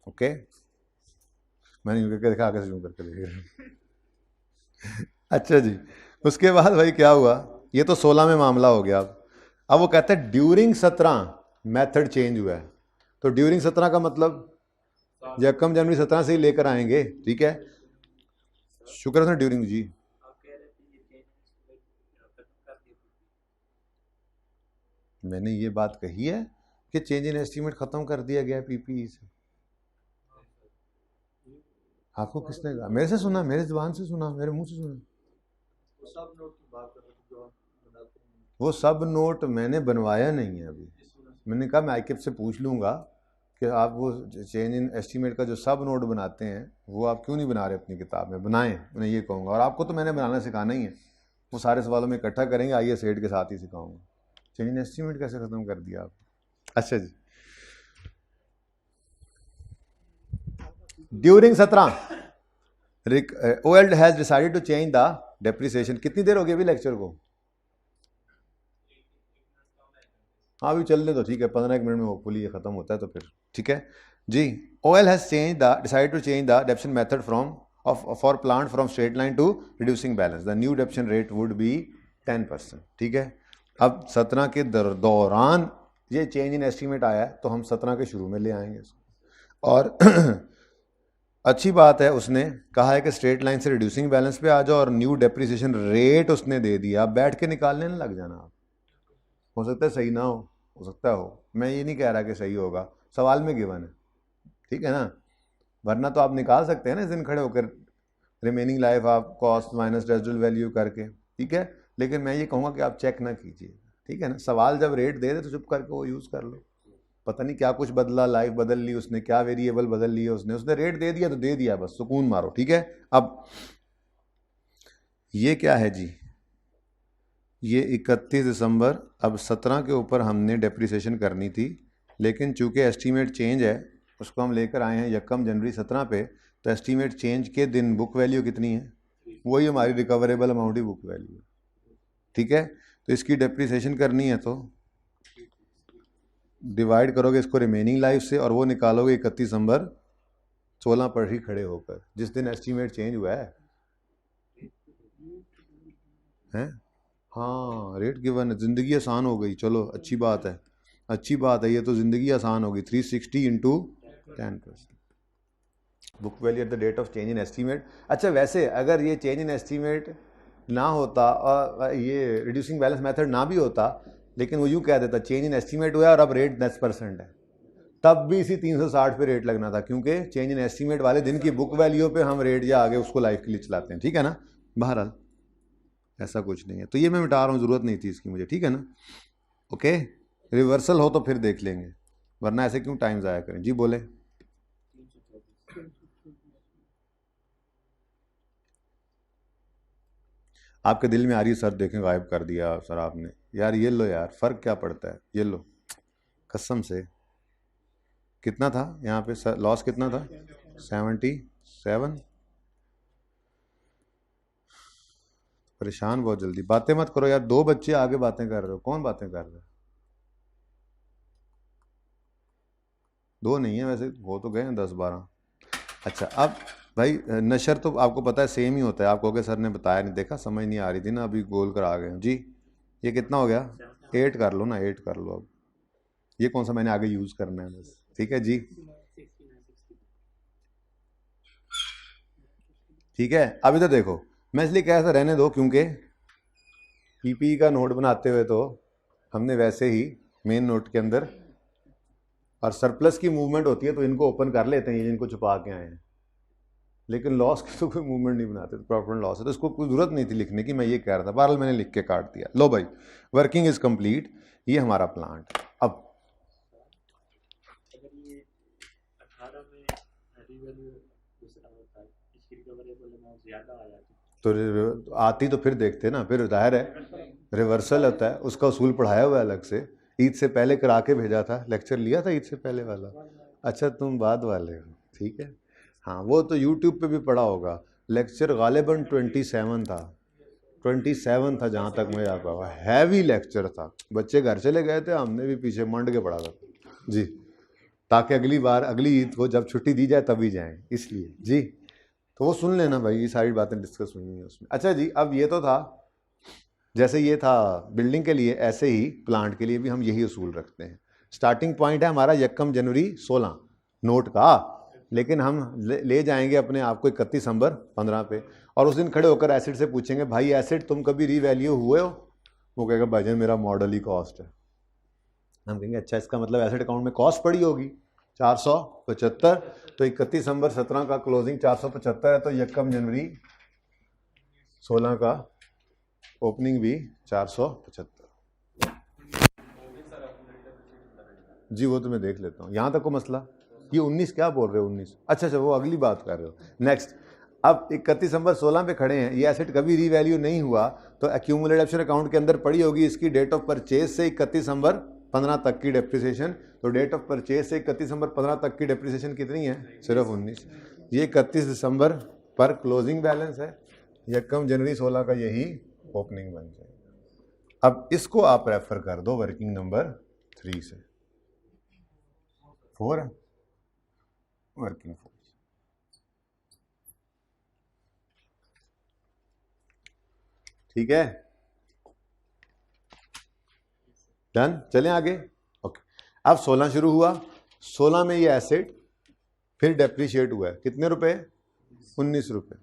ओके, मैंने यूँ करके देखा, आगे से यूँ करके देखा। अच्छा जी, उसके बाद भाई क्या हुआ, ये तो 16 में मामला हो गया। अब वो कहते हैं ड्यूरिंग 17 मेथड चेंज हुआ है। तो ड्यूरिंग 17 का मतलब यकम जनवरी 17 से ही लेकर आएंगे। ठीक है, शुक्र है ड्यूरिंग जी। मैंने ये बात कही है कि चेंज इन एस्टीमेट खत्म कर दिया गया पीपीई से। आपको किसने कहा? मेरे से सुना, मेरे जुबान से सुना, मेरे मुंह से सुना। वो सब नोट मैंने बनवाया नहीं है अभी। मैंने कहा मैं आईकेप से पूछ लूँगा कि आप वो चेंज इन एस्टीमेट का जो सब नोट बनाते हैं वो आप क्यों नहीं बना रहे अपनी किताब में, बनाएं। उन्हें ये कहूँगा, और आपको तो मैंने बनाना सिखाना ही है। वो सारे सवालों में इकट्ठा करेंगे, आइए सेट के साथ ही सिखाऊंगा। चेंज इन एस्टीमेट कैसे ख़त्म कर दिया आप। अच्छा जी, during 17 OL has decided to change the depreciation. कितनी देर हो गई अभी लेक्चर को? हाँ अभी चलने तो ठीक है, 15 मिनट में होपफुली ये खत्म होता है तो फिर ठीक है जी। OL has change the decided to change the depreciation method from for plant from straight line to reducing balance. The new depreciation rate would be 10%। ठीक है, अब 17 के दौरान ये चेंज इन एस्टीमेट आया है तो हम 17 के शुरू में ले आएंगे इसको। और अच्छी बात है, उसने कहा है कि स्ट्रेट लाइन से रिड्यूसिंग बैलेंस पे आ जाओ और न्यू डेप्रिसिएशन रेट उसने दे दिया। आप बैठ के निकालने ना लग जाना। आप हो सकता है सही ना हो सकता हो, मैं ये नहीं कह रहा कि सही होगा, सवाल में गिवन है, ठीक है ना। वरना तो आप निकाल सकते हैं ना इस दिन खड़े होकर रिमेनिंग लाइफ आप कॉस्ट माइनस रेजिडुअल वैल्यू करके, ठीक है। लेकिन मैं ये कहूँगा कि आप चेक ना कीजिए, ठीक है ना। सवाल जब रेट दे दे तो चुप करके वो यूज़ कर लो। पता नहीं क्या कुछ बदला, लाइफ बदल ली उसने, क्या वेरिएबल बदल ली उसने रेट दे दिया तो दे दिया, बस सुकून मारो, ठीक है। अब ये क्या है जी, ये 31 दिसंबर। अब 17 के ऊपर हमने डेप्रिसिएशन करनी थी, लेकिन चूंकि एस्टीमेट चेंज है उसको हम लेकर आए हैं 1 जनवरी 17 पे, तो एस्टीमेट चेंज के दिन बुक वैल्यू कितनी है, वही हमारी रिकवरेबल अमाउंट ही बुक वैल्यू है, ठीक है। तो इसकी डेप्रिसिएशन करनी है तो डिवाइड करोगे इसको रिमेनिंग लाइफ से और वो निकालोगे 31 दिसंबर 16 पर ही खड़े होकर, जिस दिन एस्टीमेट चेंज हुआ है। हैं हाँ, रेट गिवन है, ज़िंदगी आसान हो गई। चलो अच्छी बात है, अच्छी बात है, ये तो ज़िंदगी आसान होगी। 360 into 10% book value at the date of change in estimate. अच्छा वैसे अगर ये चेंज इन एस्टीमेट ना होता और ये रिड्यूसिंग बैलेंस मेथड ना भी होता, लेकिन वो यूँ कह देता चेंज इन एस्टीमेट हुआ और अब रेट 10% है, तब भी इसी 360 पे रेट लगना था, क्योंकि चेंज इन एस्टीमेट वाले दिन की बुक वैल्यू पे हम रेट या आगे उसको लाइफ के लिए चलाते हैं, ठीक है ना। बहरहाल ऐसा कुछ नहीं है, तो ये मैं मिटा रहा हूँ, ज़रूरत नहीं थी इसकी मुझे, ठीक है ना। ओके, रिवर्सल हो तो फिर देख लेंगे, वरना ऐसे क्यों टाइम ज़ाया करें। जी बोले। आपके दिल में आ रही है सर देखें गायब कर दिया सर आपने, यार ये लो यार, फ़र्क क्या पड़ता है, ये लो कसम से। कितना था यहाँ पे सर, लॉस कितना था? 77। परेशान बहुत जल्दी, बातें मत करो यार, 2 बच्चे आगे बातें कर रहे हो, कौन बातें कर रहे हो? 2 नहीं है वैसे, हो तो गए हैं 10-12। अच्छा अब भाई नशर तो आपको पता है सेम ही होता है, आप कहोगे सर ने बताया नहीं, देखा समझ नहीं आ रही थी ना, अभी गोल कर आ गए जी। ये कितना हो गया? 8 कर लो ना, 8 कर लो। अब ये कौन सा मैंने आगे यूज़ करना है बस, ठीक है जी, ठीक है। अभी तो देखो मैं इसलिए कह रहा था रहने दो, क्योंकि पीपी का नोट बनाते हुए तो हमने वैसे ही मेन नोट के अंदर, और सरप्लस की मूवमेंट होती है तो इनको ओपन कर लेते हैं ये जिनको छुपा के आए हैं, लेकिन लॉस की तो कोई मूवमेंट नहीं बनाते, तो प्रॉफिट एंड लॉस है, तो इसको कोई ज़रूरत नहीं थी लिखने की, मैं ये कह रहा था। बहरहाल मैंने लिख के काट दिया। लो भाई, वर्किंग इज़ कंप्लीट, ये हमारा प्लांट। अब अगर ये 18 में रिवैल्यू दूसरा होता है, इसकी रिकवरेबल अमाउंट ज़्यादा आ जाती तो आती तो फिर देखते ना, फिर जाहिर है रिवर्सल होता है, उसका उसूल पढ़ाया हुआ है अलग से, ईद से पहले करा के भेजा था, लेक्चर लिया था ईद से पहले वाला। अच्छा तुम बाद वाले हो, ठीक है। हाँ वो तो यूट्यूब पे भी पढ़ा होगा, लेक्चर गालिबन 27 था, 27 था जहाँ तक मुझे याद हुआ, हैवी लेक्चर था। बच्चे घर चले गए थे, हमने भी पीछे मंड के पढ़ा था जी, ताकि अगली बार अगली ईद को जब छुट्टी दी जाए तभी जाएँ, इसलिए जी। तो वो सुन लेना भाई, ये सारी बातें डिस्कस हुई हैं उसमें। अच्छा जी, अब ये तो था, जैसे ये था बिल्डिंग के लिए, ऐसे ही प्लांट के लिए भी हम यही उसूल रखते हैं। स्टार्टिंग पॉइंट है हमारा 1 जनवरी 16 नोट का, लेकिन हम ले जाएंगे अपने आप को 31 दिसंबर 15 पे, और उस दिन खड़े होकर एसिड से पूछेंगे भाई एसिड तुम कभी रीवैल्यू हुए हो? वो कहेगा भाईजान मेरा मॉडल ही कॉस्ट है। हम कहेंगे अच्छा इसका मतलब एसिड अकाउंट में कॉस्ट पड़ी होगी 475, तो 31 दिसंबर 17 का क्लोजिंग 475 है, तो 1 जनवरी 16 का ओपनिंग भी 475। जी वो तो मैं देख लेता हूँ, यहाँ तक को मसला। ये 19 क्या बोल रहे हो? 19 अच्छा वो अगली बात कर रहे हो। नेक्स्ट अब 31 दिसंबर 16 पे खड़े हैं, ये एसेट कभी रीवैल्यू नहीं हुआ तो एक्यूमुलेटेड ऑप्शन अकाउंट के अंदर पड़ी होगी इसकी डेट ऑफ परचेज से 31 दिसंबर 15 तक की डेप्रिसिएशन। तो डेट ऑफ परचेज से 31 दिसंबर 15 तक की डेप्रिसिएशन कितनी है? सिर्फ 19। ये 31 दिसंबर पर क्लोजिंग बैलेंस है, यकम जनवरी 16 का यही ओपनिंग बन जाएगा। अब इसको आप रेफर कर दो वर्किंग नंबर 3 से, 4 है वर्किंग 4। ठीक है, डन। चलें आगे। ओके, अब 16 शुरू हुआ, 16 में ये एसेट फिर डेप्रिशिएट हुआ है, कितने रुपए? 19 रुपए।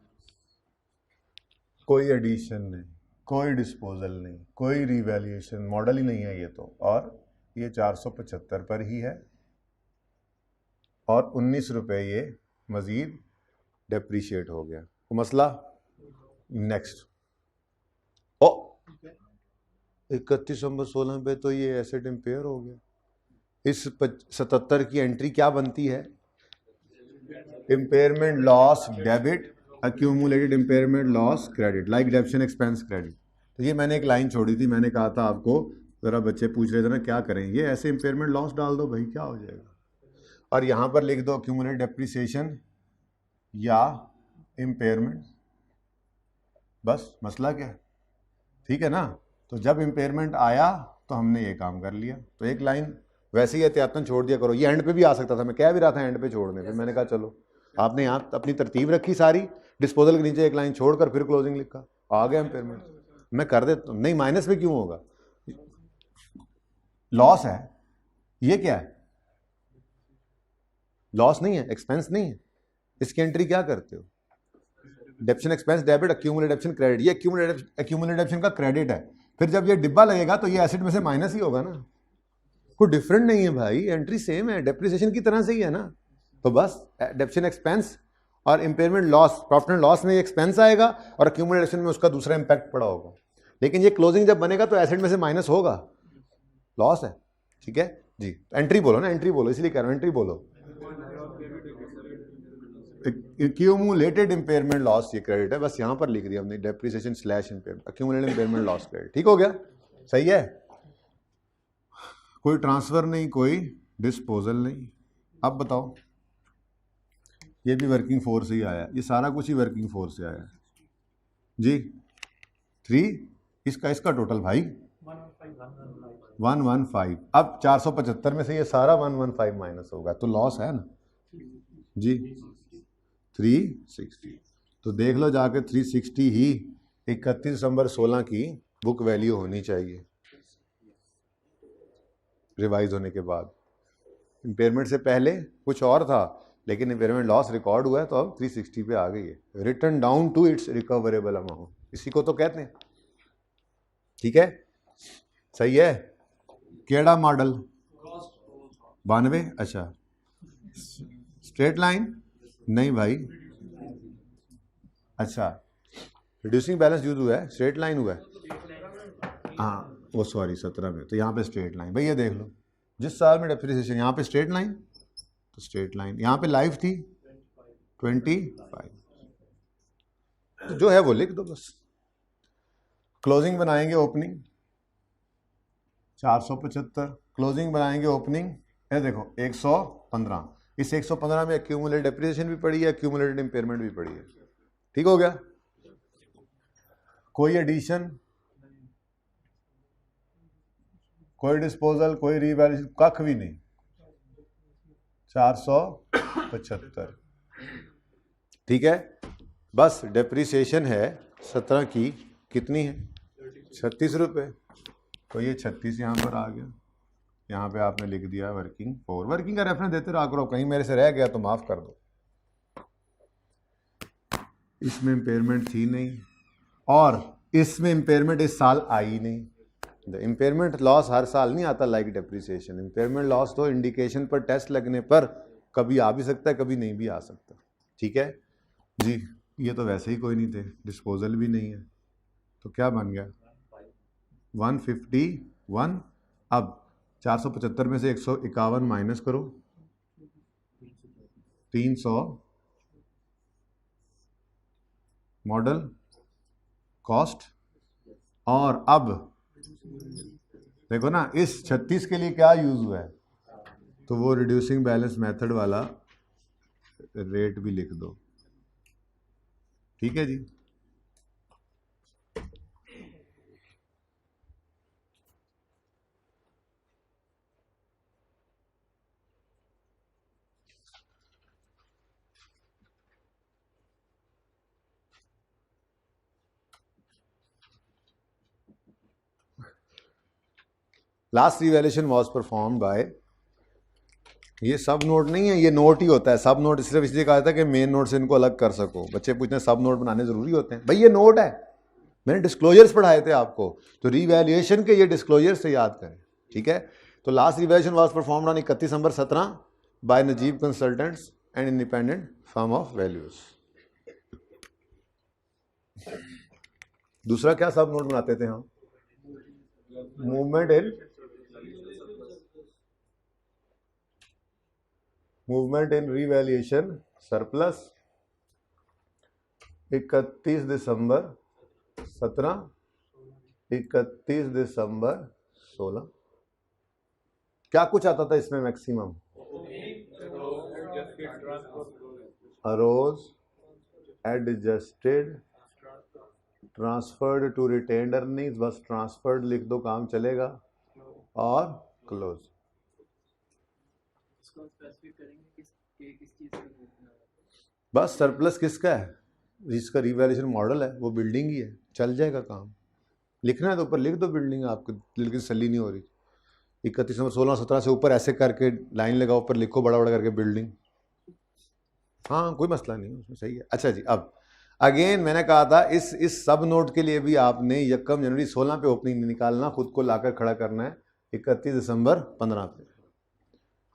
कोई एडिशन नहीं, कोई डिस्पोजल नहीं, कोई रिवैल्यूएशन, मॉडल ही नहीं है ये तो, और ये 475 पर ही है और 19 रुपए ये मजीद डेप्रिशिएट हो गया। वो मसला नेक्स्ट। ओ 31 दिसंबर 16 पे तो ये एसेट इम्पेयर हो गया। इस 77 की एंट्री क्या बनती है? Impairment loss debit, accumulated impairment loss credit, like डेप्शन expense credit. तो ये मैंने एक लाइन छोड़ी थी, मैंने कहा था आपको, ज़रा बच्चे पूछ रहे थे ना क्या करें, ये ऐसे इम्पेयरमेंट लॉस डाल दो भाई, क्या हो जाएगा, और यहाँ पर लिख दो एक्यूमुलेटेड डेप्रिसिएशन या इम्पेयरमेंट, बस मसला क्या है। ठीक है ना। तो जब इम्पेयरमेंट आया तो हमने ये काम कर लिया। तो एक लाइन वैसे ही एहतियातन छोड़ दिया करो, ये एंड पे भी आ सकता था, मैं कह भी रहा था एंड पे छोड़ने पे, मैंने कहा चलो आपने यहाँ अपनी तरतीब रखी सारी, डिस्पोजल के नीचे एक लाइन छोड़कर फिर क्लोजिंग लिखा, आ गया इम्पेयरमेंट, मैं कर देता हूँ। नहीं, माइनस में क्यों होगा, लॉस है, ये क्या है, लॉस नहीं है, एक्सपेंस नहीं है, इसकी एंट्री क्या करते हो? डेप्शन एक्सपेंस डेबिट, एक्यूमुलेटेड डेप्शन क्रेडिट। ये एक्यूमुलेटेड डेप्शन का क्रेडिट है, फिर जब ये डिब्बा लगेगा तो ये एसेट में से माइनस ही होगा ना, कोई डिफरेंट नहीं है भाई, एंट्री सेम है, डेप्रिसिएशन की तरह से ही है ना। तो बस डेप्शन एक्सपेंस और impairment loss, profit and loss में एक्सपेंस आएगा और एक्यूमुलेशन में उसका दूसरा इंपैक्ट पड़ा होगा, लेकिन ये क्लोजिंग जब बनेगा तो एसेट में से माइनस होगा, लॉस है। ठीक है जी, एंट्री बोलो ना, एंट्री बोलो, इसलिए कह रहा हूँ एंट्री बोलो। एक्यूमुलेटेड इम्पेयरमेंट लॉस ये क्रेडिट है, बस यहाँ पर लिख दिया हमने depreciation slash impairment, accumulated impairment loss credit. ठीक हो गया, सही है। कोई ट्रांसफर नहीं, कोई डिस्पोजल नहीं। अब बताओ, ये भी वर्किंग फोर्स से ही आया, ये सारा कुछ ही वर्किंग फोर्स से आया जी। 3 इसका टोटल भाई 115। अब 475 में से ये सारा 115 माइनस होगा तो लॉस है ना जी, 360। तो देख लो जाके 360 ही 31 दिसंबर 16 की बुक वैल्यू होनी चाहिए रिवाइज होने के बाद। इम्पेयरमेंट से पहले कुछ और था, लेकिन इम्पेयरमेंट लॉस रिकॉर्ड हुआ है तो अब 360 पे आ गई है। Written down to its recoverable amount, इसी को तो कहते हैं। ठीक है, सही है। केड़ा मॉडल 92, अच्छा स्ट्रेट लाइन नहीं भाई, अच्छा रिड्यूसिंग बैलेंस यूज हुआ है, स्ट्रेट लाइन हुआ है, हाँ वो सॉरी 17 में, तो यहाँ पे स्ट्रेट लाइन। भाई ये देख लो, जिस साल में डेप्रिसिएशन, यहाँ पे स्ट्रेट लाइन, तो स्ट्रेट लाइन, यहाँ पे लाइफ थी 25, तो जो है वो लिख दो बस। क्लोजिंग बनाएंगे ओपनिंग 475, क्लोजिंग बनाएंगे ओपनिंग, ये देखो 115। इस 115 में एक्यूमुलेटेड डेप्रिसिएशन भी पड़ी है, एक्यूमुलेटेड इम्पेयरमेंट भी पड़ी है। ठीक हो गया, कोई एडिशन, कोई डिस्पोजल, कोई रिवैल्यूएशन, कख भी नहीं, 475। ठीक है, बस डेप्रिसिएशन है 17 की, कितनी है 36 रुपये, तो ये 36 यहाँ पर आ गया। यहाँ पे आपने लिख दिया वर्किंग 4। वर्किंग का रेफरेंस देते रहा करो, कहीं मेरे से रह गया तो माफ़ कर दो। इसमें इम्पेयरमेंट थी नहीं और इसमें इम्पेयरमेंट इस साल आई नहीं। इम्पेयरमेंट लॉस हर साल नहीं आता लाइक डेप्रिसिएशन। इम्पेयरमेंट लॉस तो इंडिकेशन पर टेस्ट लगने पर कभी आ भी सकता है, कभी नहीं भी आ सकता। ठीक है जी, ये तो वैसे ही कोई नहीं थे, डिस्पोजल भी नहीं है, तो क्या बन गया 151। अब 475 में से 151 माइनस करो, 300, मॉडल कॉस्ट, और अब देखो ना इस 36 के लिए क्या यूज हुआ है, तो वो रिड्यूसिंग बैलेंस मेथड वाला रेट भी लिख दो। ठीक है जी। Last revaluation was perform by, ये सब नोट नहीं है, ये नोट ही होता है। सब नोट सिर्फ इसलिए कहा था कि मेन नोट से इनको अलग कर सको। बच्चे पूछते हैं सब नोट बनाने जरूरी होते हैं? भाई ये नोट है, मैंने डिस्क्लोजर्स पढ़ाए थे आपको, तो रिवैल्यूएशन के ये डिस्क्लोजर्स से याद करें। ठीक है, तो last revaluation was performed on 31 December 17 by Najeeb consultants and independent firm of valuers. दूसरा क्या सब नोट बनाते थे हम? Movement in revaluation surplus 31 December 17, 31 दिसंबर 16। क्या कुछ आता था इसमें maximum? Arose, adjusted, transferred to retained earnings, बस ट्रांसफर्ड लिख दो काम चलेगा, और क्लोज। बस सरप्लस किसका है? जिसका रिवैल्यूएशन मॉडल है वो बिल्डिंग ही है, चल जाएगा काम। लिखना है तो ऊपर लिख दो बिल्डिंग, आपको लेकिन सली नहीं हो रही। 31 नंबर 16 17 से ऊपर ऐसे करके लाइन लगाओ, ऊपर लिखो बड़ा बड़ा करके बिल्डिंग। हाँ कोई मसला नहीं उसमें, सही है। अच्छा जी, अब अगेन मैंने कहा था इस सब नोट के लिए भी आपने 1 जनवरी 16 पे ओपनिंग निकालना, खुद को लाकर खड़ा करना है 31 दिसंबर 15 पे,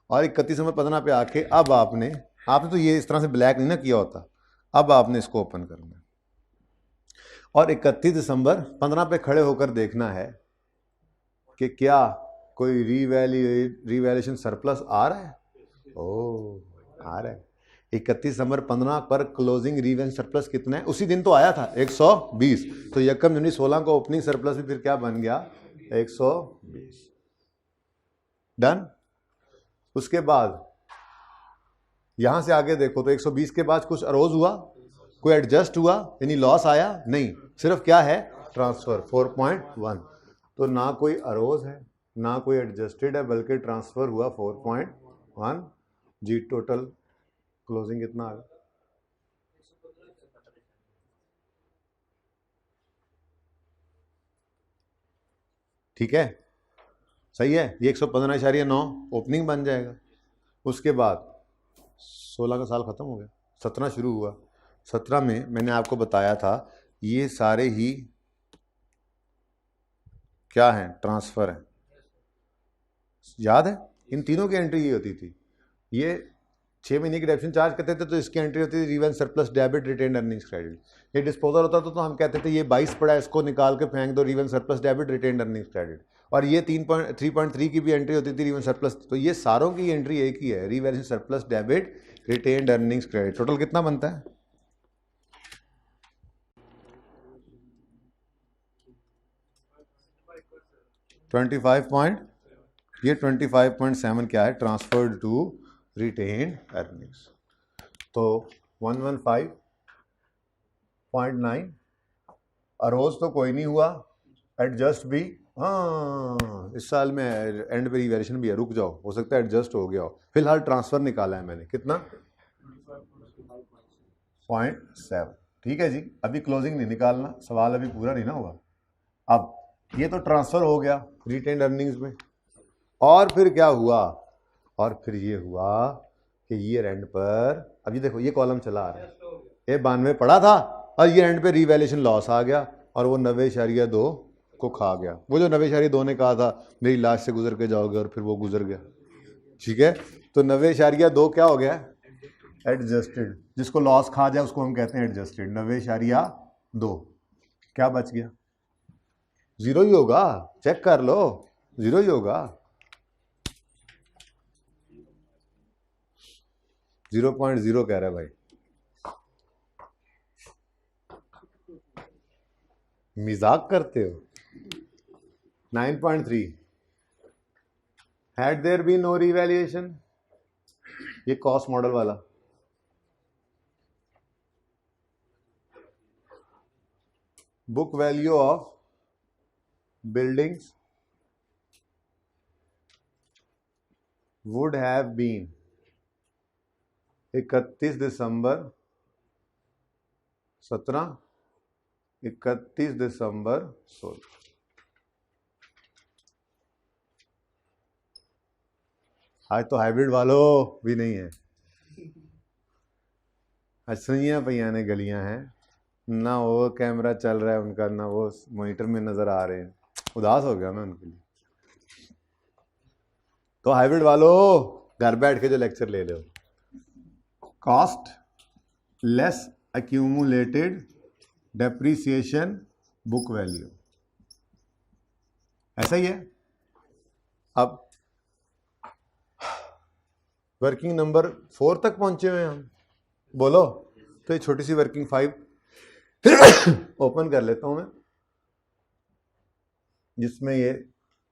और 31 दिसंबर 15 पे आके अब आपने तो ये इस तरह से ब्लैक नहीं ना किया होता, अब आपने इसको ओपन करना है और 31 दिसंबर 15 पे खड़े होकर देखना है कि क्या कोई रिवैल्यूएशन सरप्लस आ रहा है। ओ आ रहा है। 31 दिसंबर 15 पर क्लोजिंग रिवैल्यूएशन सरप्लस कितना है? उसी दिन तो आया था 120, तो 1 जनवरी 16 को ओपनिंग सरप्लस भी फिर क्या बन गया? 120। डन। उसके बाद यहां से आगे देखो तो 120 के बाद कुछ अरोज हुआ, कोई एडजस्ट हुआ, यानी लॉस आया नहीं, सिर्फ क्या है? ट्रांसफर 4.1। तो ना कोई अरोज है ना कोई एडजस्टेड है, बल्कि ट्रांसफर हुआ 4.1 जी। टोटल क्लोजिंग कितना आ गया? ठीक है, सही है। ये 115.9 ओपनिंग बन जाएगा। उसके बाद 16 का साल खत्म हो गया, 17 शुरू हुआ। 17 में मैंने आपको बताया था ये सारे ही क्या हैं? ट्रांसफर है। याद है इन तीनों की एंट्री ये होती थी। ये 6 महीने की डेप्शन चार्ज करते थे तो इसकी एंट्री होती थी revenues surplus debit retained earnings credit. ये डिस्पोजल होता था तो हम कहते थे ये 22 पड़ा है, इसको निकाल के फेंक दो, revenues surplus debit retained earnings credit. और ये 3.3 की भी एंट्री होती थी रिवेंस सरप्लस। तो ये सारों की एंट्री एक ही है, revenues surplus debit retained earnings credit. Total कितना बनता है? 25 ये 25.7 क्या है? Transferred to retained earnings. तो 115.9 अरोज तो कोई नहीं हुआ, एडजस्ट भी हाँ इस साल में एंड पे रिवैल्यूएशन भी है, रुक जाओ, हो सकता है एडजस्ट हो गया हो। फिलहाल ट्रांसफर निकाला है मैंने, कितना? 0.7। ठीक है जी, अभी क्लोजिंग नहीं निकालना, सवाल अभी पूरा नहीं ना हुआ। अब ये तो ट्रांसफर हो गया रिटेन्ड अर्निंग्स में, और फिर क्या हुआ? और फिर ये हुआ कि ईयर एंड पर, अभी देखो ये कॉलम चला आ रहा है, ये 92 पड़ा था और ईयर एंड पे रिवैल्यूएशन लॉस आ गया और वो 90.2 को खा गया। वो जो 90.2 ने कहा था मेरी लाश से गुजर के जाओगे, और फिर वो गुजर गया। ठीक है, तो 90.2 क्या हो गया? एडजस्टेड। जिसको लॉस खा जाए उसको हम कहते हैं एडजस्टेड। 90.2 क्या बच गया? जीरो ही होगा, चेक कर लो, जीरो ही होगा। 0.0 कह रहा है भाई। मजाक करते हो। 9.3 had there be no revaluation, ये कॉस्ट मॉडल वाला। Book value of buildings would have been 31 December 17, 31 दिसंबर 16। आज तो हाइब्रिड वालों भी नहीं है, असलियाँ पैया ने गलियां हैं, ना वो कैमरा चल रहा है उनका, ना वो मॉनिटर में नज़र आ रहे हैं। उदास हो गया मैं उनके लिए। तो हाइब्रिड वालों घर बैठ के जो लेक्चर ले लो, cost less accumulated depreciation book value, ऐसा ही है। अब वर्किंग नंबर 4 तक पहुंचे हुए हैं हम, बोलो। तो ये छोटी सी वर्किंग 5 ओपन कर लेता हूं मैं, जिसमें ये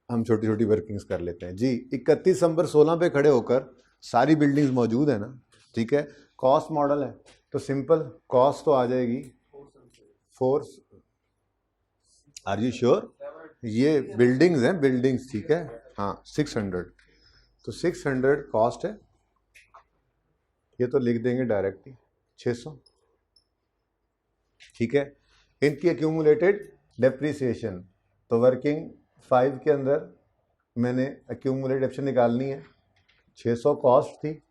हम छोटी छोटी वर्किंग्स कर लेते हैं जी। 31 दिसंबर 16 पे खड़े होकर सारी बिल्डिंग्स मौजूद है ना, ठीक है। कॉस्ट मॉडल है तो सिंपल कॉस्ट तो आ जाएगी 4, आर यू श्योर? ये बिल्डिंग्स हैं, बिल्डिंग्स, ठीक है। हाँ 600, तो 600 कॉस्ट है, ये तो लिख देंगे डायरेक्टली 600, ठीक है। इनकी एक्यूमुलेटेड डेप्रिसिएशन, तो वर्किंग 5 के अंदर मैंने एक्यूमुलेटेड डेप्रिसिएशन निकालनी है। 600 कॉस्ट थी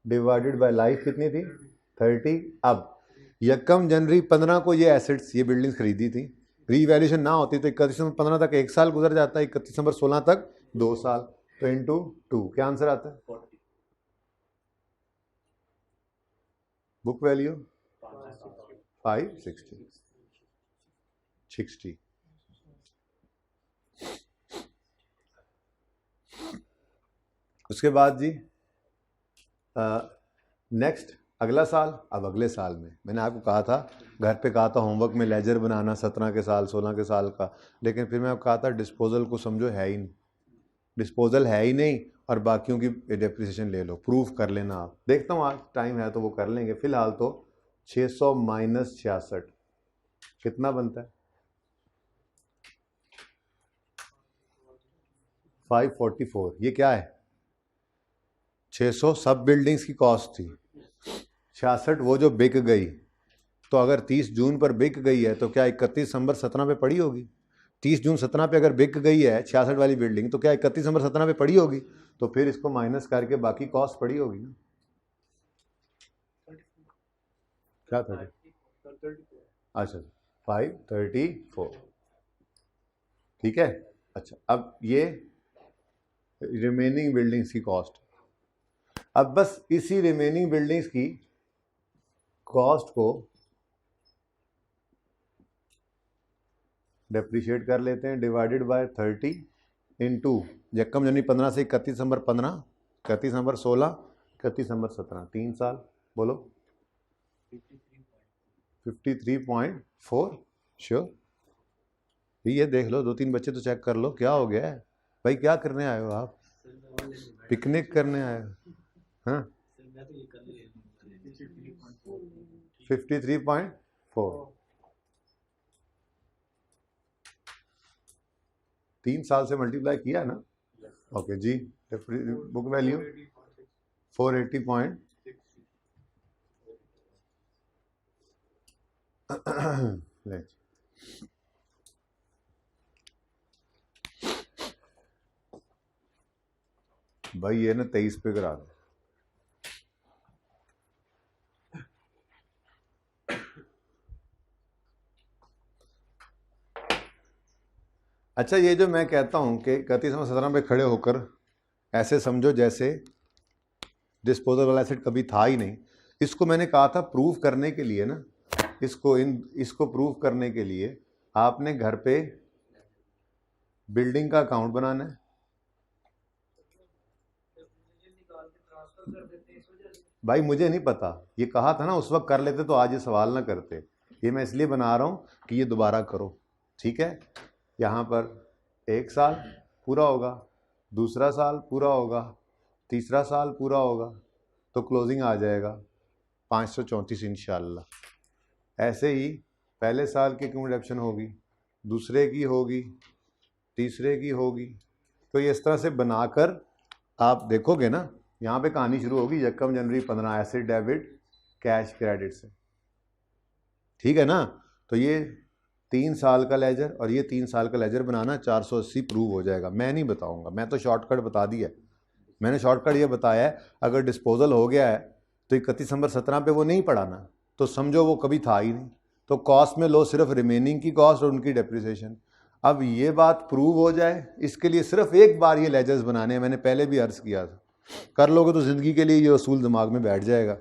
डिवाइडेड बाय लाइफ कितनी थी 30। अब 1 जनवरी 15 को ये एसेट्स, ये बिल्डिंग्स खरीदी थी, रीवैल्यूएशन ना होती तो 31 दिसंबर 15 तक 1 साल गुजर जाता है, 31 दिसंबर 16 तक 2 साल, तो इंटू 2 क्या आंसर आता है? Book value 560। उसके बाद जी नेक्स्ट अगला साल। अब अगले साल में मैंने आपको कहा था, घर पे कहा था होमवर्क में लेजर बनाना 17 के साल 16 के साल का, लेकिन फिर मैं आपको कहा था डिस्पोजल को समझो है ही नहीं, डिस्पोजल है ही नहीं, और बाकियों की डेप्रिसिएशन ले लो, प्रूफ कर लेना आप। देखता हूँ आज टाइम है तो वो कर लेंगे, फिलहाल तो 600 माइनस 66 कितना बनता है? 544। ये क्या है? 600 सब बिल्डिंग्स की कॉस्ट थी, 66 वो जो बिक गई। तो अगर 30 जून पर बिक गई है तो क्या 31 दिसंबर 17 पे पड़ी होगी? 30 जून 17 पे अगर बिक गई है 66 वाली बिल्डिंग, तो क्या 31 दिसंबर 17 पे पड़ी होगी? तो फिर इसको माइनस करके बाकी कॉस्ट पड़ी होगी ना। क्या 30? अच्छा 534, ठीक है। अच्छा अब ये रिमेनिंग बिल्डिंग्स की कॉस्ट, अब बस इसी रिमेनिंग बिल्डिंग्स की कॉस्ट को डेप्रिशिएट कर लेते हैं, डिवाइडेड बाय 30 इंटू 1 जनवरी 15 से 31 दिसंबर 15, 31 दिसंबर 16, 31 दिसंबर 17, 3 साल। बोलो 53.4। श्योर? ये देख लो, 2-3 बच्चे तो चेक कर लो क्या हो गया है भाई, क्या करने आए हो आप? पिकनिक करने आए हो? हाँ 53.4, 3 साल से मल्टीप्लाई किया ना। ओके जी, बुक वैल्यू 480 भाई ये ना 23 पे करा दो। अच्छा ये जो मैं कहता हूँ कि 31/17 पे खड़े होकर ऐसे समझो जैसे डिस्पोजल वाला एसेट कभी था ही नहीं, इसको मैंने कहा था प्रूव करने के लिए ना, इसको प्रूव करने के लिए आपने घर पे बिल्डिंग का अकाउंट बनाना है। भाई मुझे नहीं पता, ये कहा था ना उस वक्त कर लेते तो आज ये सवाल ना करते, ये मैं इसलिए बना रहा हूँ कि ये दोबारा करो, ठीक है, यहाँ पर 1 साल पूरा होगा, दूसरा साल पूरा होगा, तीसरा साल पूरा होगा, तो क्लोजिंग आ जाएगा 534 इंशाल्लाह। ऐसे ही पहले साल की क्यों रिडक्शन होगी, दूसरे की होगी, तीसरे की होगी, तो ये इस तरह से बनाकर आप देखोगे ना, यहाँ पे कहानी शुरू होगी 1 जनवरी 15 एसिड डेबिट कैश क्रेडिट से, ठीक है ना। तो ये 3 साल का लेजर और ये 3 साल का लेजर बनाना 480 प्रूव हो जाएगा। मैं नहीं बताऊंगा, मैं तो शॉर्टकट बता दिया। मैंने शॉर्टकट ये बताया है, अगर डिस्पोजल हो गया है तो 31 दिसंबर 17 पे वो नहीं पढ़ाना, तो समझो वो कभी था ही नहीं। तो कॉस्ट में लो सिर्फ रिमेनिंग की कॉस्ट और उनकी डेप्रिसिएशन। अब ये बात प्रूव हो जाए, इसके लिए सिर्फ एक बार ये लेजर्स बनाने हैं, मैंने पहले भी अर्ज किया था। कर लोगे तो ज़िंदगी के लिए ये असूल दिमाग में बैठ जाएगा,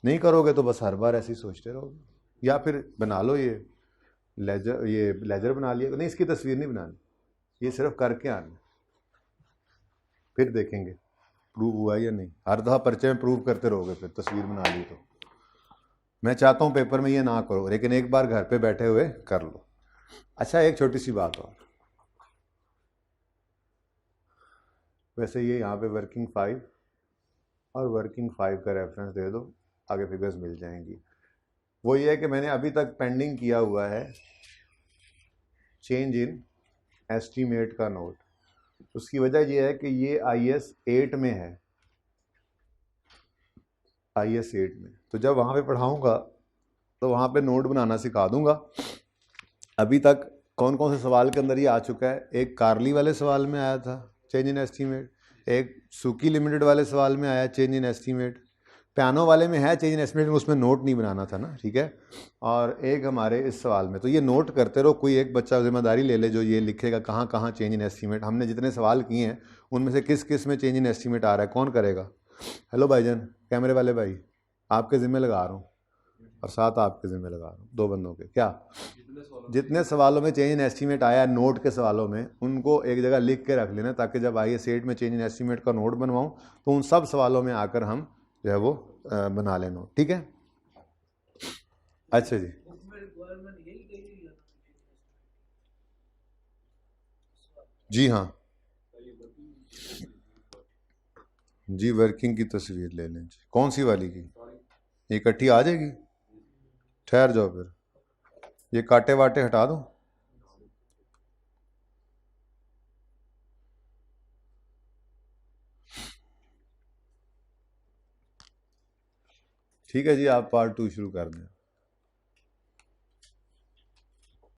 नहीं करोगे तो बस हर बार ऐसे ही सोचते रहोगे। या फिर बना लो ये लेजर बना लिया, नहीं इसकी तस्वीर नहीं बनानी, ये सिर्फ करके आना, फिर देखेंगे प्रूव हुआ या नहीं। हर दफ़ा पर्चे में प्रूव करते रहोगे फिर तस्वीर बना ली तो। मैं चाहता हूँ पेपर में ये ना करो, लेकिन एक बार घर पे बैठे हुए कर लो। अच्छा, एक छोटी सी बात और, वैसे ये यहाँ पे वर्किंग 5 और वर्किंग 5 का रेफरेंस दे दो, आगे फिगर्स मिल जाएंगी। वो ये है कि मैंने अभी तक पेंडिंग किया हुआ है चेंज इन एस्टीमेट का नोट। उसकी वजह ये है कि ये IS 8 में है, IS 8 में, तो जब वहाँ पे पढ़ाऊँगा तो वहाँ पे नोट बनाना सिखा दूँगा। अभी तक कौन कौन से सवाल के अंदर ये आ चुका है, एक कार्ली वाले सवाल में आया था चेंज इन एस्टीमेट, एक सुकी लिमिटेड वाले सवाल में आया चेंज इन एस्टीमेट, पियानो वाले में है चेंज इन एस्टीमेट में, उसमें नोट नहीं बनाना था ना, ठीक है। और एक हमारे इस सवाल में, तो ये नोट करते रहो, कोई एक बच्चा जिम्मेदारी ले ले जो ये लिखेगा कहाँ कहाँ चेंज इन एस्टीमेट। हमने जितने सवाल किए हैं उनमें से किस किस में चेंज इन एस्टीमेट आ रहा है, कौन करेगा। हेलो भाईजान, कैमरे वाले भाई, आपके ज़िम्मे लगा रहा हूँ और साथ आपके ज़िम्मे लगा रहा हूँ, 2 बंदों के। क्या जितने सवालों में चेंज इन एस्टीमेट आया नोट के सवालों में, उनको एक जगह लिख के रख लेना, ताकि जब IS 8 में चेंज इन एस्टीमेट का नोट बनवाऊँ तो उन सब सवालों में आकर हम जो है वो बना लें नोट, ठीक है। अच्छा जी, जी हाँ जी, वर्किंग की तस्वीर ले लें जी। कौन सी वाली की, इकट्ठी आ जाएगी, ठहर जाओ फिर, ये कांटे वाटे हटा दो। ठीक है जी, आप पार्ट 2 शुरू कर दें।